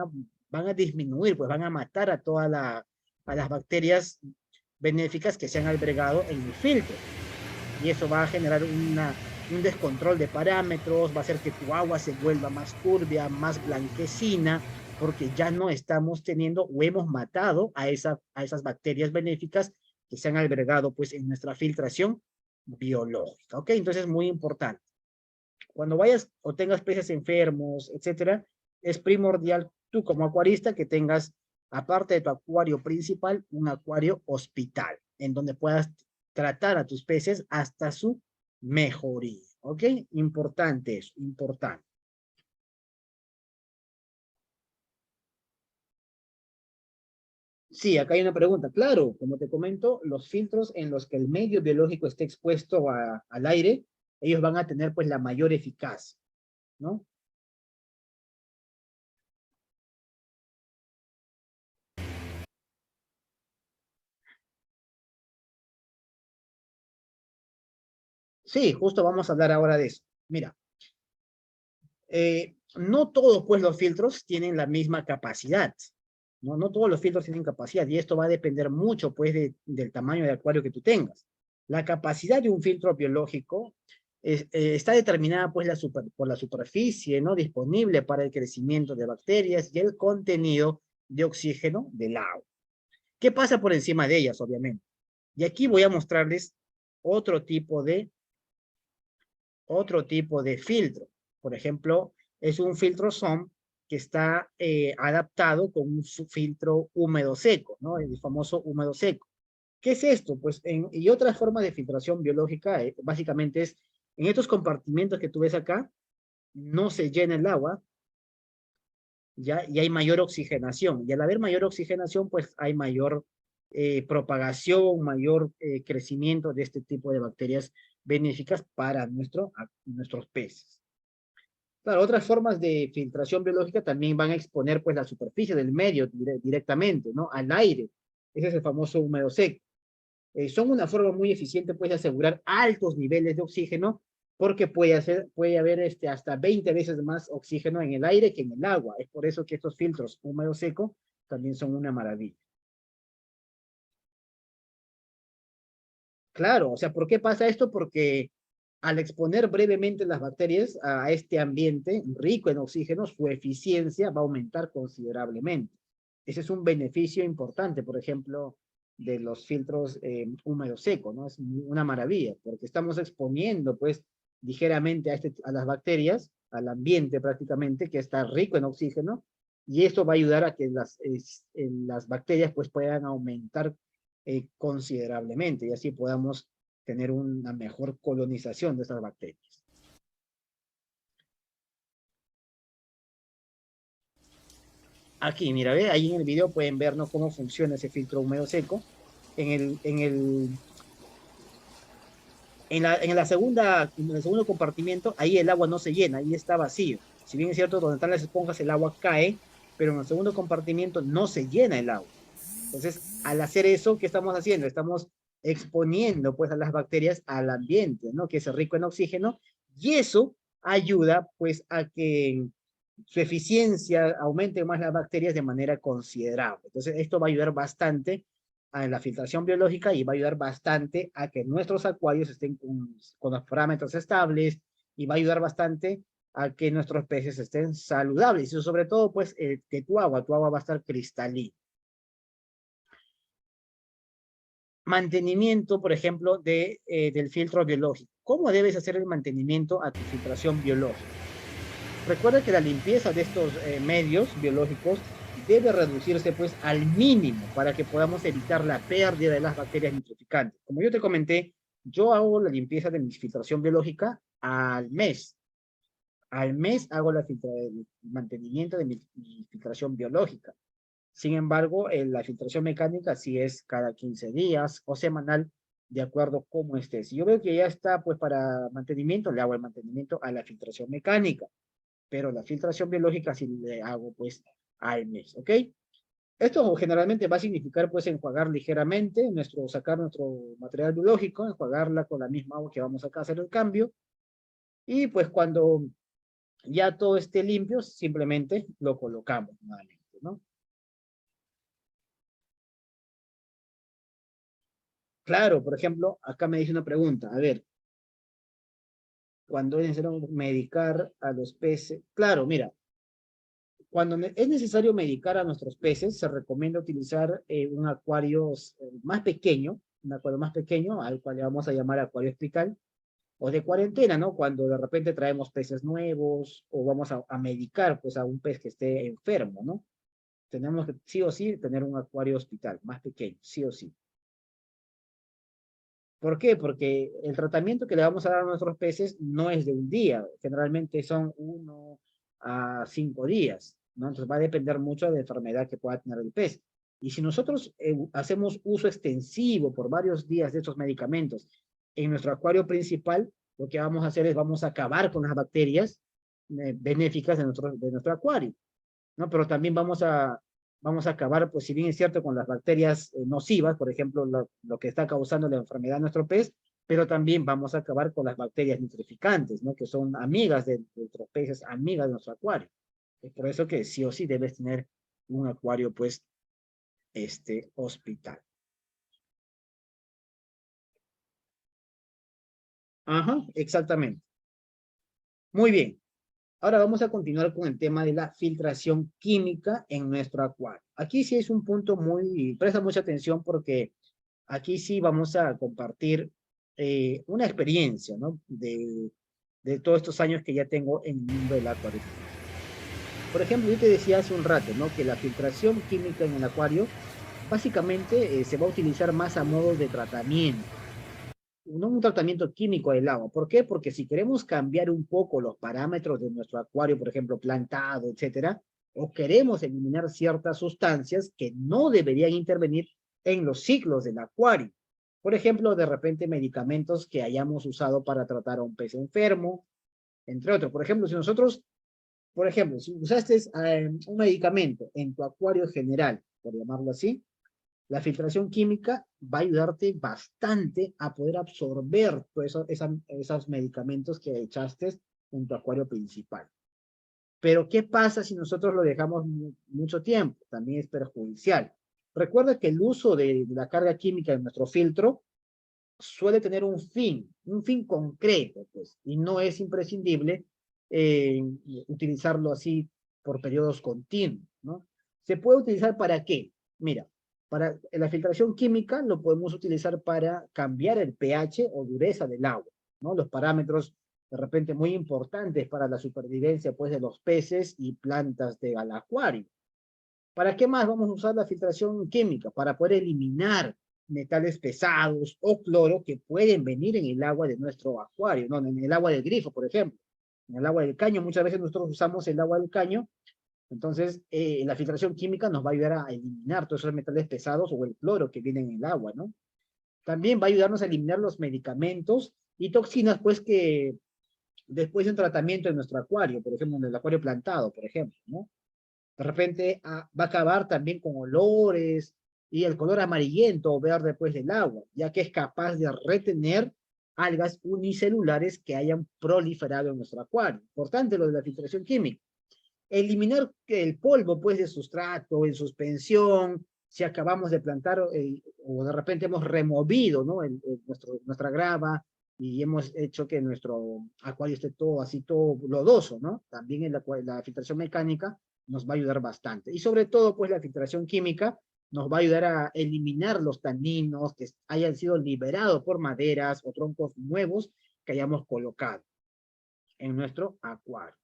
a disminuir, pues van a matar a las bacterias benéficas que se han albergado en el filtro. Y eso va a generar un descontrol de parámetros, va a hacer que tu agua se vuelva más turbia, más blanquecina, porque ya no estamos teniendo o hemos matado a esas bacterias benéficas que se han albergado, pues, en nuestra filtración biológica, ¿ok? Entonces es muy importante. Cuando vayas o tengas peces enfermos, etcétera, es primordial tú como acuarista que tengas, aparte de tu acuario principal, un acuario hospital, en donde puedas tratar a tus peces hasta su mejoría, ¿ok? Importante eso, importante. Sí, acá hay una pregunta. Claro, como te comento, los filtros en los que el medio biológico esté expuesto al aire, ellos van a tener, pues, la mayor eficacia, ¿no? Sí, justo vamos a hablar ahora de eso. Mira, no todos, pues, los filtros tienen la misma capacidad, ¿no? No todos los filtros tienen capacidad, y esto va a depender mucho, pues, del tamaño de acuario que tú tengas. La capacidad de un filtro biológico está determinada, pues, por la superficie, ¿no? Disponible para el crecimiento de bacterias y el contenido de oxígeno del agua. ¿Qué pasa por encima de ellas, obviamente? Y aquí voy a mostrarles otro tipo de filtro. Por ejemplo, es un filtro SOM que está adaptado con un filtro húmedo seco, ¿no? El famoso húmedo seco. ¿Qué es esto? Pues, y otra forma de filtración biológica, básicamente es, en estos compartimentos que tú ves acá, no se llena el agua, ¿ya? Y hay mayor oxigenación. Y al haber mayor oxigenación, pues hay mayor propagación, mayor crecimiento de este tipo de bacterias benéficas para nuestros peces. Claro, otras formas de filtración biológica también van a exponer, pues, la superficie del medio directamente, ¿no? Al aire. Ese es el famoso húmedo seco. Son una forma muy eficiente, pues, de asegurar altos niveles de oxígeno, porque puede haber hasta 20 veces más oxígeno en el aire que en el agua. Es por eso que estos filtros húmedo seco también son una maravilla. Claro, o sea, ¿por qué pasa esto? Porque al exponer brevemente las bacterias a este ambiente rico en oxígeno, su eficiencia va a aumentar considerablemente. Ese es un beneficio importante, por ejemplo, de los filtros húmedo seco, ¿no? Es una maravilla, porque estamos exponiendo, pues, ligeramente a las bacterias, al ambiente prácticamente, que está rico en oxígeno, y esto va a ayudar a que las bacterias, pues, puedan aumentar considerablemente, y así podamos tener una mejor colonización de esas bacterias. Aquí, mira, ve, ahí en el video pueden ver, ¿no?, cómo funciona ese filtro húmedo seco. En el segundo compartimiento, ahí el agua no se llena, ahí está vacío. Si bien es cierto, donde están las esponjas el agua cae, pero en el segundo compartimiento no se llena el agua. Entonces, al hacer eso, ¿qué estamos haciendo? Estamos exponiendo pues a las bacterias al ambiente, ¿no?, que es rico en oxígeno, y eso ayuda pues a que su eficiencia aumente más las bacterias de manera considerable. Entonces, esto va a ayudar bastante a la filtración biológica y va a ayudar bastante a que nuestros acuarios estén con los parámetros estables, y va a ayudar bastante a que nuestros peces estén saludables, y sobre todo pues que tu agua va a estar cristalina. Mantenimiento, por ejemplo, del filtro biológico. ¿Cómo debes hacer el mantenimiento a tu filtración biológica? Recuerda que la limpieza de estos medios biológicos debe reducirse pues al mínimo para que podamos evitar la pérdida de las bacterias nitrificantes. Como yo te comenté, yo hago la limpieza de mi filtración biológica al mes. Al mes hago el mantenimiento de mi filtración biológica. Sin embargo, la filtración mecánica sí es cada 15 días o semanal, de acuerdo cómo esté. Si yo veo que ya está pues para mantenimiento, le hago el mantenimiento a la filtración mecánica, pero la filtración biológica sí le hago pues al mes, ¿ok? Esto generalmente va a significar pues enjuagar ligeramente, sacar nuestro material biológico, enjuagarla con la misma agua que vamos acá a hacer el cambio, y pues cuando ya todo esté limpio, simplemente lo colocamos nuevamente, ¿no? Claro, por ejemplo, acá me dice una pregunta, a ver, cuando es necesario medicar a los peces, claro, mira, cuando es necesario medicar a nuestros peces, se recomienda utilizar un acuario más pequeño, un acuario más pequeño, al cual le vamos a llamar acuario hospital, o de cuarentena, ¿no? Cuando de repente traemos peces nuevos, o vamos a medicar, pues, a un pez que esté enfermo, ¿no? Tenemos que, sí o sí, tener un acuario hospital más pequeño, sí o sí. ¿Por qué? Porque el tratamiento que le vamos a dar a nuestros peces no es de un día, generalmente son 1 a 5 días, ¿no? Entonces va a depender mucho de la enfermedad que pueda tener el pez. Y si nosotros hacemos uso extensivo por varios días de estos medicamentos en nuestro acuario principal, lo que vamos a hacer es vamos a acabar con las bacterias benéficas de nuestro acuario, ¿no? Pero también vamos a acabar, pues si bien es cierto, con las bacterias nocivas, por ejemplo, lo que está causando la enfermedad en nuestro pez, pero también vamos a acabar con las bacterias nitrificantes, ¿no?, que son amigas de nuestros peces, amigas de nuestro acuario. Es por eso que sí o sí debes tener un acuario, pues, hospital. Ajá, exactamente. Muy bien. Ahora vamos a continuar con el tema de la filtración química en nuestro acuario. Aquí sí es un punto presta mucha atención, porque aquí sí vamos a compartir una experiencia, ¿no?, de todos estos años que ya tengo en el mundo del acuario. Por ejemplo, yo te decía hace un rato, ¿no?, que la filtración química en el acuario básicamente se va a utilizar más a modo de tratamiento, no un tratamiento químico del agua. ¿Por qué? Porque si queremos cambiar un poco los parámetros de nuestro acuario, por ejemplo, plantado, etcétera, o queremos eliminar ciertas sustancias que no deberían intervenir en los ciclos del acuario. Por ejemplo, de repente medicamentos que hayamos usado para tratar a un pez enfermo, entre otros. Por ejemplo, si usaste un medicamento en tu acuario general, por llamarlo así, la filtración química va a ayudarte bastante a poder absorber todos esos medicamentos que echaste en tu acuario principal. Pero, ¿qué pasa si nosotros lo dejamos mucho tiempo? También es perjudicial. Recuerda que el uso de la carga química en nuestro filtro suele tener un fin concreto, pues, y no es imprescindible eh, utilizarlo así por periodos continuos, ¿no? ¿Se puede utilizar para qué? Mira, para la filtración química lo podemos utilizar para cambiar el pH o dureza del agua, ¿no? Los parámetros de repente muy importantes para la supervivencia, pues, de los peces y plantas del acuario. ¿Para qué más vamos a usar la filtración química? Para poder eliminar metales pesados o cloro que pueden venir en el agua de nuestro acuario, no, en el agua del grifo, por ejemplo. En el agua del caño, muchas veces nosotros usamos el agua del caño Entonces, la filtración química nos va a ayudar a eliminar todos esos metales pesados o el cloro que viene en el agua, ¿no? También va a ayudarnos a eliminar los medicamentos y toxinas, pues, que después de un tratamiento en nuestro acuario, por ejemplo, en el acuario plantado, por ejemplo, ¿no? De repente va a acabar también con olores y el color amarillento o verde, pues, del agua, ya que es capaz de retener algas unicelulares que hayan proliferado en nuestro acuario. Importante lo de la filtración química. Eliminar el polvo, pues, de sustrato, en suspensión, si acabamos de plantar o de repente hemos removido, ¿no? Nuestra grava y hemos hecho que nuestro acuario esté todo así, todo lodoso, ¿no? También la filtración mecánica nos va a ayudar bastante. Y sobre todo, pues, la filtración química nos va a ayudar a eliminar los taninos que hayan sido liberados por maderas o troncos nuevos que hayamos colocado en nuestro acuario.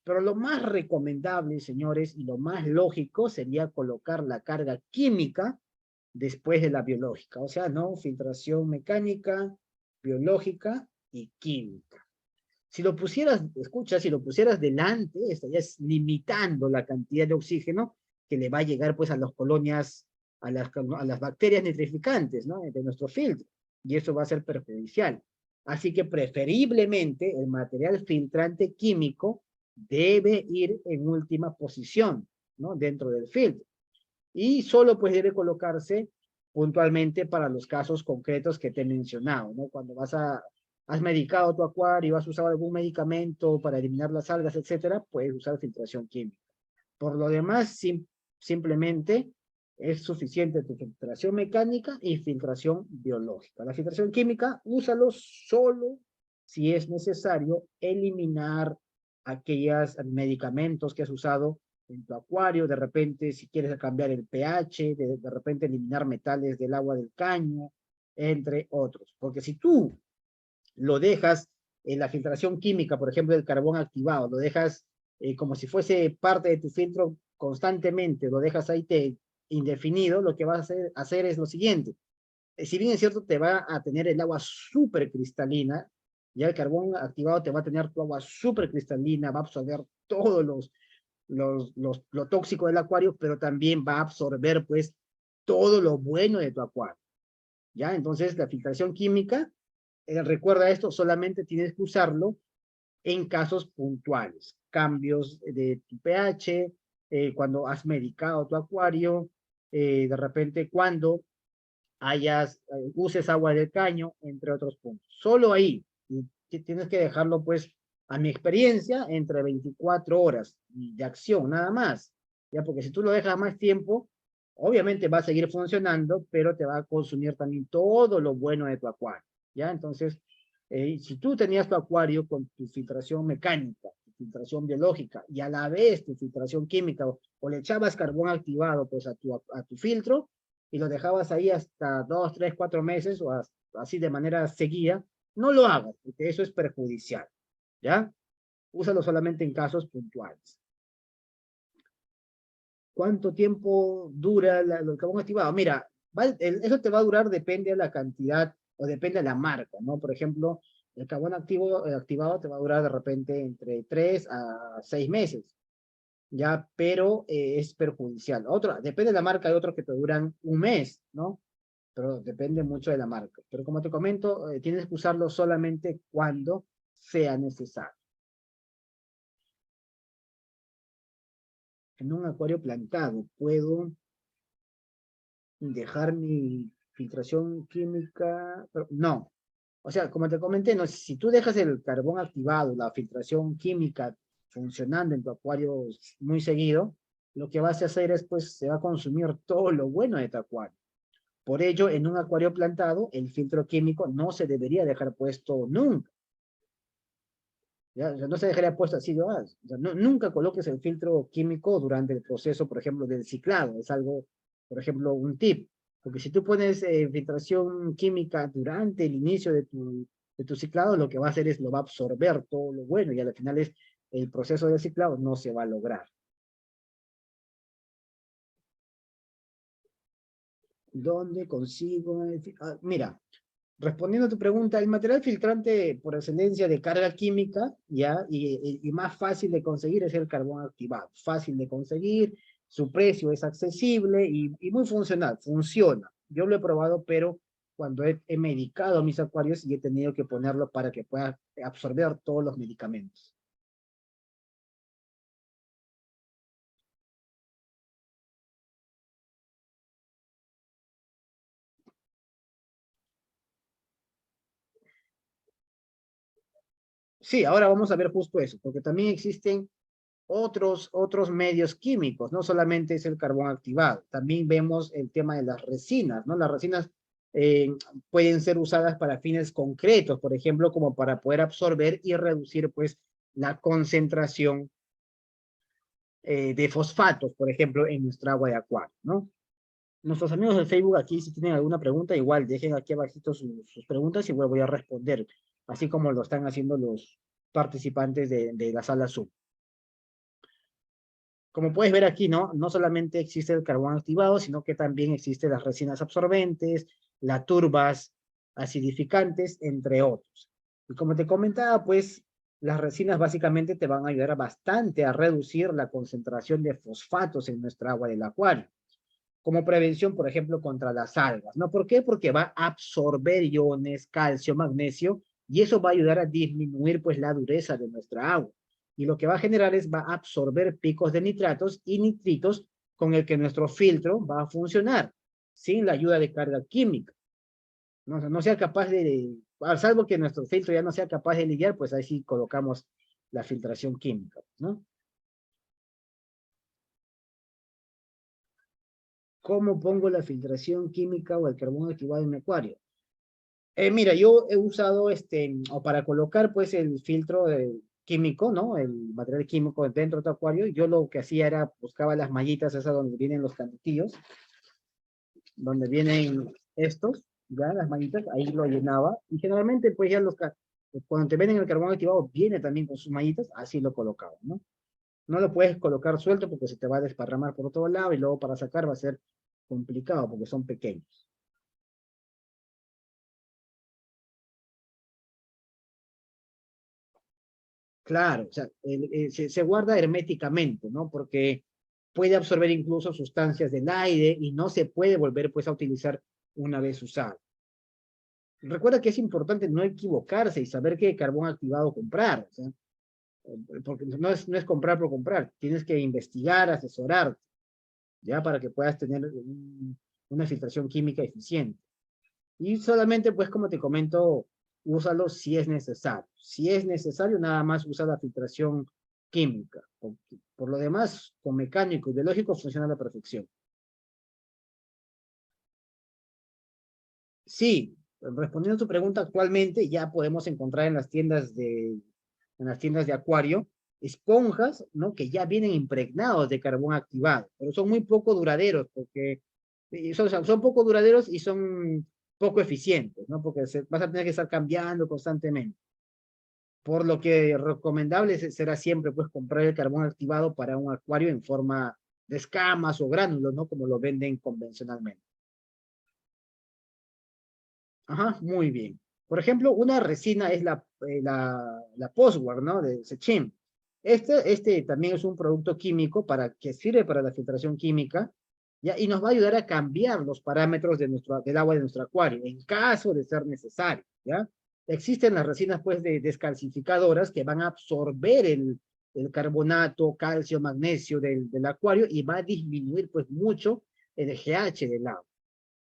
Pero lo más recomendable, señores, y lo más lógico sería colocar la carga química después de la biológica. O sea, no filtración mecánica, biológica y química. Si lo pusieras, escucha, si lo pusieras delante, estarías limitando la cantidad de oxígeno que le va a llegar pues a las colonias, a las bacterias nitrificantes, ¿no? De nuestro filtro. Y eso va a ser perjudicial. Así que preferiblemente el material filtrante químico debe ir en última posición, ¿no? Dentro del filtro. Y solo pues debe colocarse puntualmente para los casos concretos que te he mencionado, ¿no? Cuando has medicado tu acuario, has usado algún medicamento para eliminar las algas, etcétera, puedes usar filtración química. Por lo demás, simplemente es suficiente tu filtración mecánica y filtración biológica. La filtración química, úsalo solo si es necesario eliminar aquellos medicamentos que has usado en tu acuario, de repente si quieres cambiar el pH, de repente eliminar metales del agua del caño, entre otros. Porque si tú lo dejas en la filtración química, por ejemplo, del carbón activado, lo dejas como si fuese parte de tu filtro constantemente, lo dejas ahí indefinido, lo que vas a hacer es lo siguiente. Si bien es cierto, te va a tener el agua súper cristalina, ya el carbón activado te va a tener tu agua súper cristalina, va a absorber todos lo tóxico del acuario, pero también va a absorber, pues, todo lo bueno de tu acuario. ¿Ya? Entonces, la filtración química, recuerda esto, solamente tienes que usarlo en casos puntuales. Cambios de tu pH, cuando has medicado tu acuario, de repente cuando uses agua del caño, entre otros puntos. Solo ahí. Y tienes que dejarlo, pues, a mi experiencia, entre 24 horas de acción, nada más. Ya, porque si tú lo dejas más tiempo, obviamente va a seguir funcionando, pero te va a consumir también todo lo bueno de tu acuario. ¿Ya? Entonces, si tú tenías tu acuario con tu filtración mecánica, tu filtración biológica, y a la vez tu filtración química, o le echabas carbón activado, pues, a tu filtro, y lo dejabas ahí hasta 2, 3, 4 meses, o así de manera seguida, no lo hagas, porque eso es perjudicial, ¿ya? Úsalo solamente en casos puntuales. ¿Cuánto tiempo dura el carbón activado? Mira, eso te va a durar, depende de la cantidad o depende de la marca, ¿no? Por ejemplo, el carbón activado te va a durar de repente entre 3 a 6 meses, ¿ya? Pero es perjudicial. Depende de la marca, hay otros que te duran un mes, ¿no? Pero depende mucho de la marca. Pero como te comento, tienes que usarlo solamente cuando sea necesario. En un acuario plantado, ¿puedo dejar mi filtración química? Pero, no. O sea, como te comenté, no, si tú dejas el carbón activado, la filtración química funcionando en tu acuario muy seguido, lo que vas a hacer es, pues, se va a consumir todo lo bueno de tu acuario. Por ello, en un acuario plantado, el filtro químico no se debería dejar puesto nunca. ¿Ya? O sea, no se dejaría puesto así, ¿no? O sea, nunca coloques el filtro químico durante el proceso, por ejemplo, del ciclado. Es algo, por ejemplo, un tip. Porque si tú pones filtración química durante el inicio de tu ciclado, lo que va a hacer es lo va a absorber todo lo bueno y al final el proceso del ciclado no se va a lograr. ¿Dónde consigo? Mira, Respondiendo a tu pregunta, el material filtrante por excelencia de carga química, ¿ya? Y más fácil de conseguir es el carbón activado. Fácil de conseguir, su precio es accesible y muy funcional, funciona. Yo lo he probado, pero cuando he medicado a mis acuarios y he tenido que ponerlo para que pueda absorber todos los medicamentos. Sí, ahora vamos a ver justo eso, porque también existen otros medios químicos, no solamente es el carbón activado, también vemos el tema de las resinas, ¿no? Las resinas eh, pueden ser usadas para fines concretos, por ejemplo, como para poder absorber y reducir, pues, la concentración de fosfatos, por ejemplo, en nuestra agua de acuario, ¿no? Nuestros amigos del Facebook aquí, si tienen alguna pregunta, igual dejen aquí abajito sus preguntas y voy a responder, así como lo están haciendo los participantes de la sala Zoom. Como puedes ver aquí, ¿no? No solamente existe el carbón activado, sino que también existen las resinas absorbentes, las turbas acidificantes, entre otros. Y como te comentaba, pues, las resinas básicamente te van a ayudar bastante a reducir la concentración de fosfatos en nuestra agua del acuario, como prevención, por ejemplo, contra las algas, ¿no? ¿Por qué? Porque va a absorber iones, calcio, magnesio, y eso va a ayudar a disminuir, pues, la dureza de nuestra agua. Y lo que va a generar es, va a absorber picos de nitratos y nitritos con el que nuestro filtro va a funcionar, sin la ayuda de carga química. No sea capaz salvo que nuestro filtro ya no sea capaz de lidiar, pues ahí sí colocamos la filtración química, ¿no? ¿Cómo pongo la filtración química o el carbón activado en mi acuario? Mira, yo he usado o para colocar pues el filtro químico, ¿no? El material químico dentro de tu acuario, yo lo que hacía era buscaba las mallitas esas donde vienen los canutillos, donde vienen estos, ya las mallitas, ahí lo llenaba, y generalmente pues ya cuando te venden el carbón activado, viene también con sus mallitas, así lo colocaba, ¿no? No lo puedes colocar suelto porque se te va a desparramar por todo lado y luego para sacar va a ser complicado porque son pequeños. Claro, o sea, se guarda herméticamente, ¿no? Porque puede absorber incluso sustancias del aire y no se puede volver pues a utilizar una vez usado. Recuerda que es importante no equivocarse y saber qué carbón activado comprar, o sea, porque no es comprar por comprar, tienes que investigar, asesorar, ya para que puedas tener una filtración química eficiente. Y solamente, pues, como te comento, úsalo si es necesario. Si es necesario, nada más usa la filtración química. Por lo demás, con mecánico y biológico funciona a la perfección. Sí, respondiendo a tu pregunta, actualmente ya podemos encontrar en las tiendas de acuario esponjas, ¿no? Que ya vienen impregnados de carbón activado, pero son muy poco duraderos porque son poco duraderos y son poco eficientes, ¿no? Porque vas a tener que estar cambiando constantemente. Por lo que recomendable será siempre, pues, comprar el carbón activado para un acuario en forma de escamas o gránulos, ¿no? Como lo venden convencionalmente. Ajá, muy bien. Por ejemplo, una resina es la Postwar, ¿no? De Sechem. Este también es un producto químico que sirve para la filtración química, ¿ya? Y nos va a ayudar a cambiar los parámetros del agua de nuestro acuario, en caso de ser necesario, ¿ya? Existen las resinas, pues, descalcificadoras que van a absorber el carbonato, calcio, magnesio del acuario y va a disminuir, pues, mucho el pH del agua.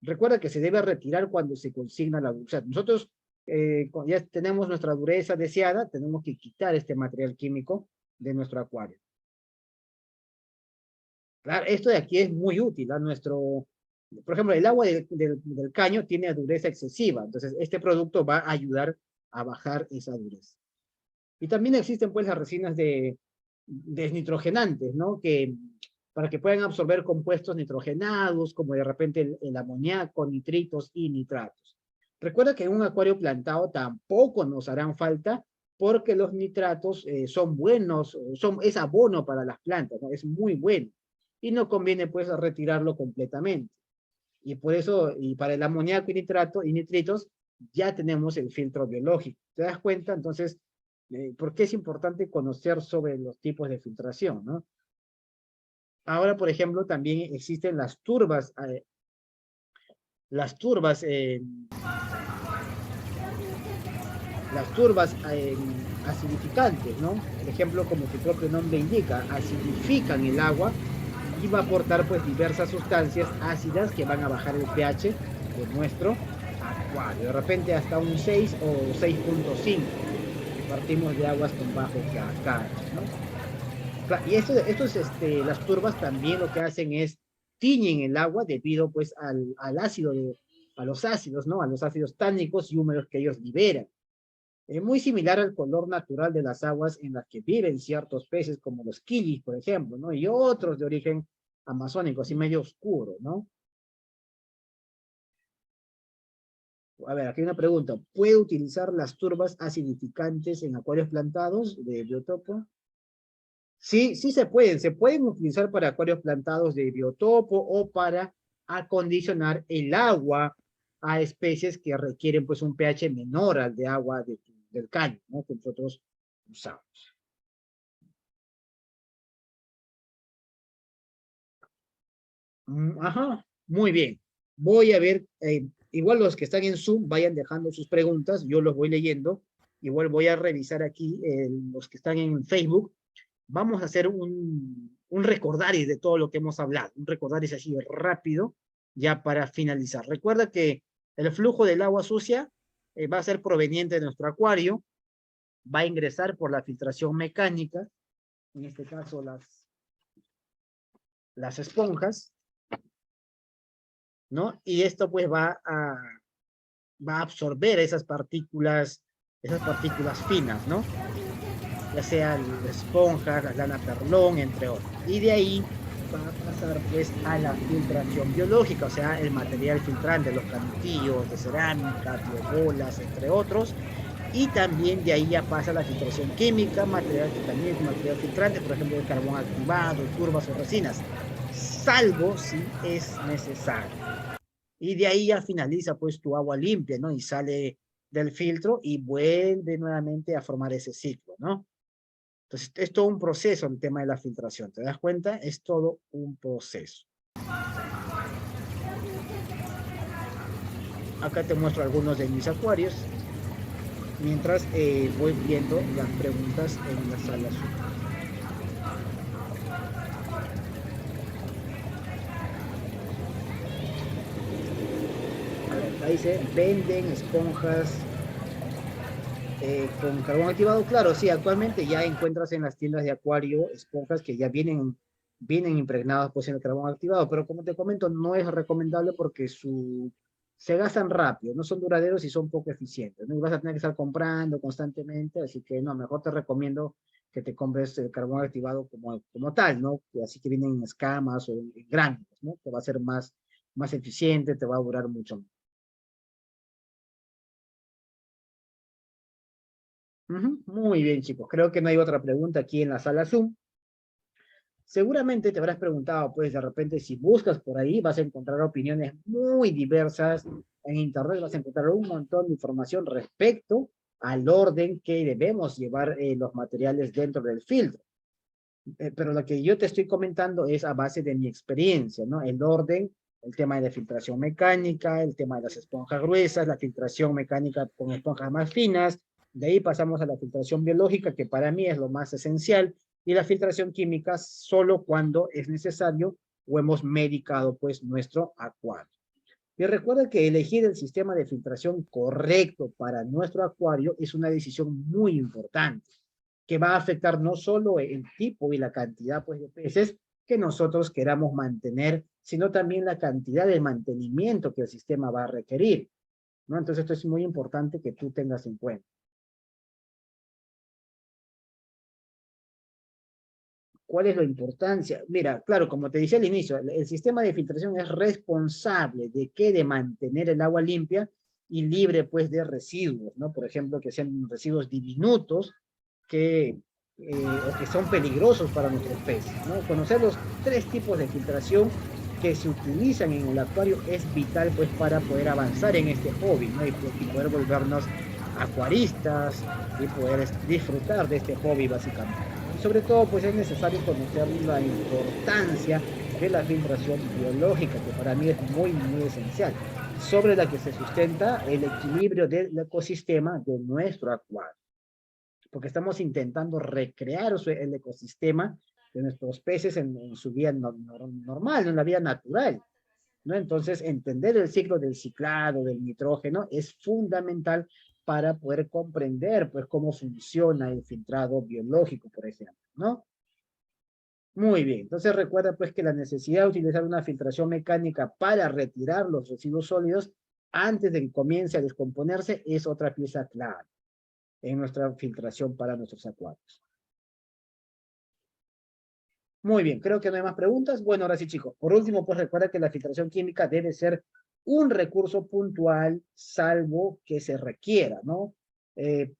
Recuerda que se debe retirar cuando se consigna la dureza. Nosotros ya tenemos nuestra dureza deseada, tenemos que quitar este material químico de nuestro acuario. Claro, esto de aquí es muy útil a por ejemplo, el agua del caño tiene dureza excesiva, entonces este producto va a ayudar a bajar esa dureza. Y también existen pues las resinas desnitrogenantes, ¿no? Para que puedan absorber compuestos nitrogenados, como de repente el amoníaco, nitritos y nitratos. Recuerda que en un acuario plantado tampoco nos harán falta porque los nitratos son buenos, es abono para las plantas, ¿no? Es muy bueno. Y no conviene pues retirarlo completamente. Y por eso, y para el amoníaco y nitritos, ya tenemos el filtro biológico. ¿Te das cuenta? Entonces, ¿por qué es importante conocer sobre los tipos de filtración, ¿no? Ahora, por ejemplo, también existen las turbas, acidificantes, ¿no? Por ejemplo, como su propio nombre indica, acidifican el agua y va a aportar pues diversas sustancias ácidas que van a bajar el pH de nuestro acuario. De repente hasta un 6 o 6.5. Partimos de aguas con bajo pH, ¿no? Y las turbas también lo que hacen es tiñen el agua debido pues al ácido, a los ácidos, ¿no? A los ácidos tánicos y húmedos que ellos liberan. Es muy similar al color natural de las aguas en las que viven ciertos peces, como los kilis, por ejemplo, ¿no? Y otros de origen amazónico, así medio oscuro, ¿no? A ver, aquí hay una pregunta. ¿Puede utilizar las turbas acidificantes en acuarios plantados de biotopo? Sí, sí se pueden utilizar para acuarios plantados de biotopo o para acondicionar el agua a especies que requieren pues un pH menor al de agua del caño, ¿no? Que nosotros usamos. Ajá, muy bien. Voy a ver, igual los que están en Zoom vayan dejando sus preguntas, yo los voy leyendo. Igual voy a revisar aquí los que están en Facebook. Vamos a hacer un recordaris de todo lo que hemos hablado, un recordaris así rápido, ya para finalizar. Recuerda que el flujo del agua sucia va a ser proveniente de nuestro acuario, va a ingresar por la filtración mecánica, en este caso las esponjas, ¿no? Y esto pues va a absorber esas partículas finas, ¿no? Ya sea la esponja, la lana perlón, entre otros. Y de ahí va a pasar pues a la filtración biológica, o sea, el material filtrante, los canutillos de cerámica, biobolas, entre otros. Y también de ahí ya pasa la filtración química, material que también es material filtrante, por ejemplo, el carbón activado, turbas o resinas, salvo si es necesario. Y de ahí ya finaliza pues tu agua limpia, ¿no? Y sale del filtro y vuelve nuevamente a formar ese ciclo, ¿no? Entonces, es todo un proceso el tema de la filtración. ¿Te das cuenta? Es todo un proceso. Acá te muestro algunos de mis acuarios, mientras voy viendo las preguntas en la sala Zoom. Ahí dice, venden esponjas con carbón activado. Claro, sí, actualmente ya encuentras en las tiendas de acuario esponjas que ya vienen impregnadas pues en el carbón activado, pero como te comento, no es recomendable porque se gastan rápido, no son duraderos y son poco eficientes, ¿no? Y vas a tener que estar comprando constantemente, así que no, mejor te recomiendo que te compres el carbón activado como tal, ¿no? Que así que vienen en escamas o en gránulos, ¿no? Que va a ser más eficiente, te va a durar mucho más. Muy bien, chicos. Creo que no hay otra pregunta aquí en la sala Zoom. Seguramente te habrás preguntado, pues de repente, si buscas por ahí, vas a encontrar opiniones muy diversas. En Internet vas a encontrar un montón de información respecto al orden que debemos llevar los materiales dentro del filtro. Pero lo que yo te estoy comentando es a base de mi experiencia, ¿no? El orden, el tema de filtración mecánica, el tema de las esponjas gruesas, la filtración mecánica con esponjas más finas. De ahí pasamos a la filtración biológica, que para mí es lo más esencial, y la filtración química solo cuando es necesario o hemos medicado pues nuestro acuario. Y recuerda que elegir el sistema de filtración correcto para nuestro acuario es una decisión muy importante, que va a afectar no solo el tipo y la cantidad pues, de peces que nosotros queramos mantener, sino también la cantidad de mantenimiento que el sistema va a requerir, ¿no? Entonces esto es muy importante que tú tengas en cuenta. ¿Cuál es la importancia? Mira, claro, como te decía al inicio, el sistema de filtración es responsable de qué, de mantener el agua limpia y libre, pues, de residuos, ¿no? Por ejemplo, que sean residuos diminutos o que son peligrosos para nuestros peces, ¿no? Conocer los tres tipos de filtración que se utilizan en el acuario es vital pues para poder avanzar en este hobby, ¿no? Y poder volvernos acuaristas y poder disfrutar de este hobby básicamente. Y sobre todo pues es necesario conocer la importancia de la filtración biológica, que para mí es muy, muy esencial, sobre la que se sustenta el equilibrio del ecosistema de nuestro acuario, porque estamos intentando recrear el ecosistema de nuestros peces en su vida normal, en la vida natural, ¿no? Entonces, entender el ciclo del ciclado, del nitrógeno, es fundamental para poder comprender, pues, cómo funciona el filtrado biológico, por ejemplo, ¿no? Muy bien, entonces recuerda, pues, que la necesidad de utilizar una filtración mecánica para retirar los residuos sólidos antes de que comience a descomponerse es otra pieza clave en nuestra filtración para nuestros acuarios. Muy bien, creo que no hay más preguntas. Bueno, ahora sí, chicos. Por último, pues recuerda que la filtración química debe ser un recurso puntual, salvo que se requiera, ¿no? De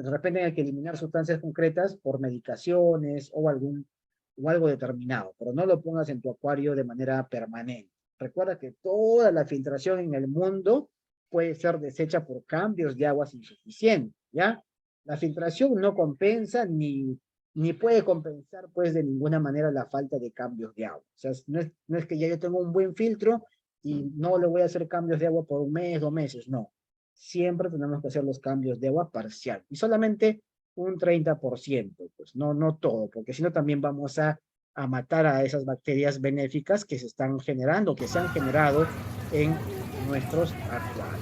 repente hay que eliminar sustancias concretas por medicaciones o algo determinado, pero no lo pongas en tu acuario de manera permanente. Recuerda que toda la filtración en el mundo puede ser deshecha por cambios de aguas insuficientes, ¿ya? La filtración no compensa ni puede compensar pues de ninguna manera la falta de cambios de agua. O sea, no es que ya yo tengo un buen filtro y no le voy a hacer cambios de agua por un mes, 2 meses, no. Siempre tenemos que hacer los cambios de agua parcial y solamente un 30%, pues no todo, porque si no también vamos a matar a esas bacterias benéficas que se están generando, que se han generado en nuestros acuarios.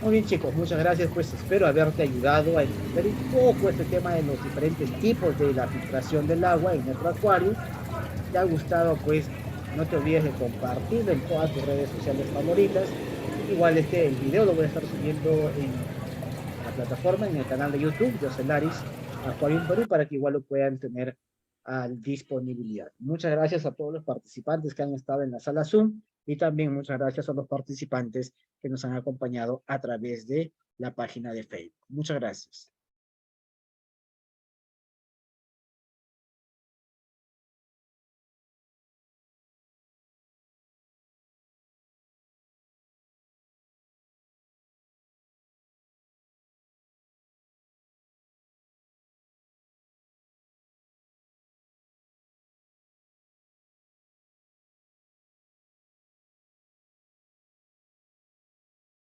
Muy bien, chicos, muchas gracias. Pues espero haberte ayudado a entender un poco este tema de los diferentes tipos de la filtración del agua en nuestro acuario. Si te ha gustado, pues no te olvides de compartirlo en todas tus redes sociales favoritas. Igual el video lo voy a estar subiendo en la plataforma, en el canal de YouTube de Ocelaris Aquarium Perú, para que igual lo puedan tener a disponibilidad. Muchas gracias a todos los participantes que han estado en la sala Zoom y también muchas gracias a los participantes que nos han acompañado a través de la página de Facebook. Muchas gracias.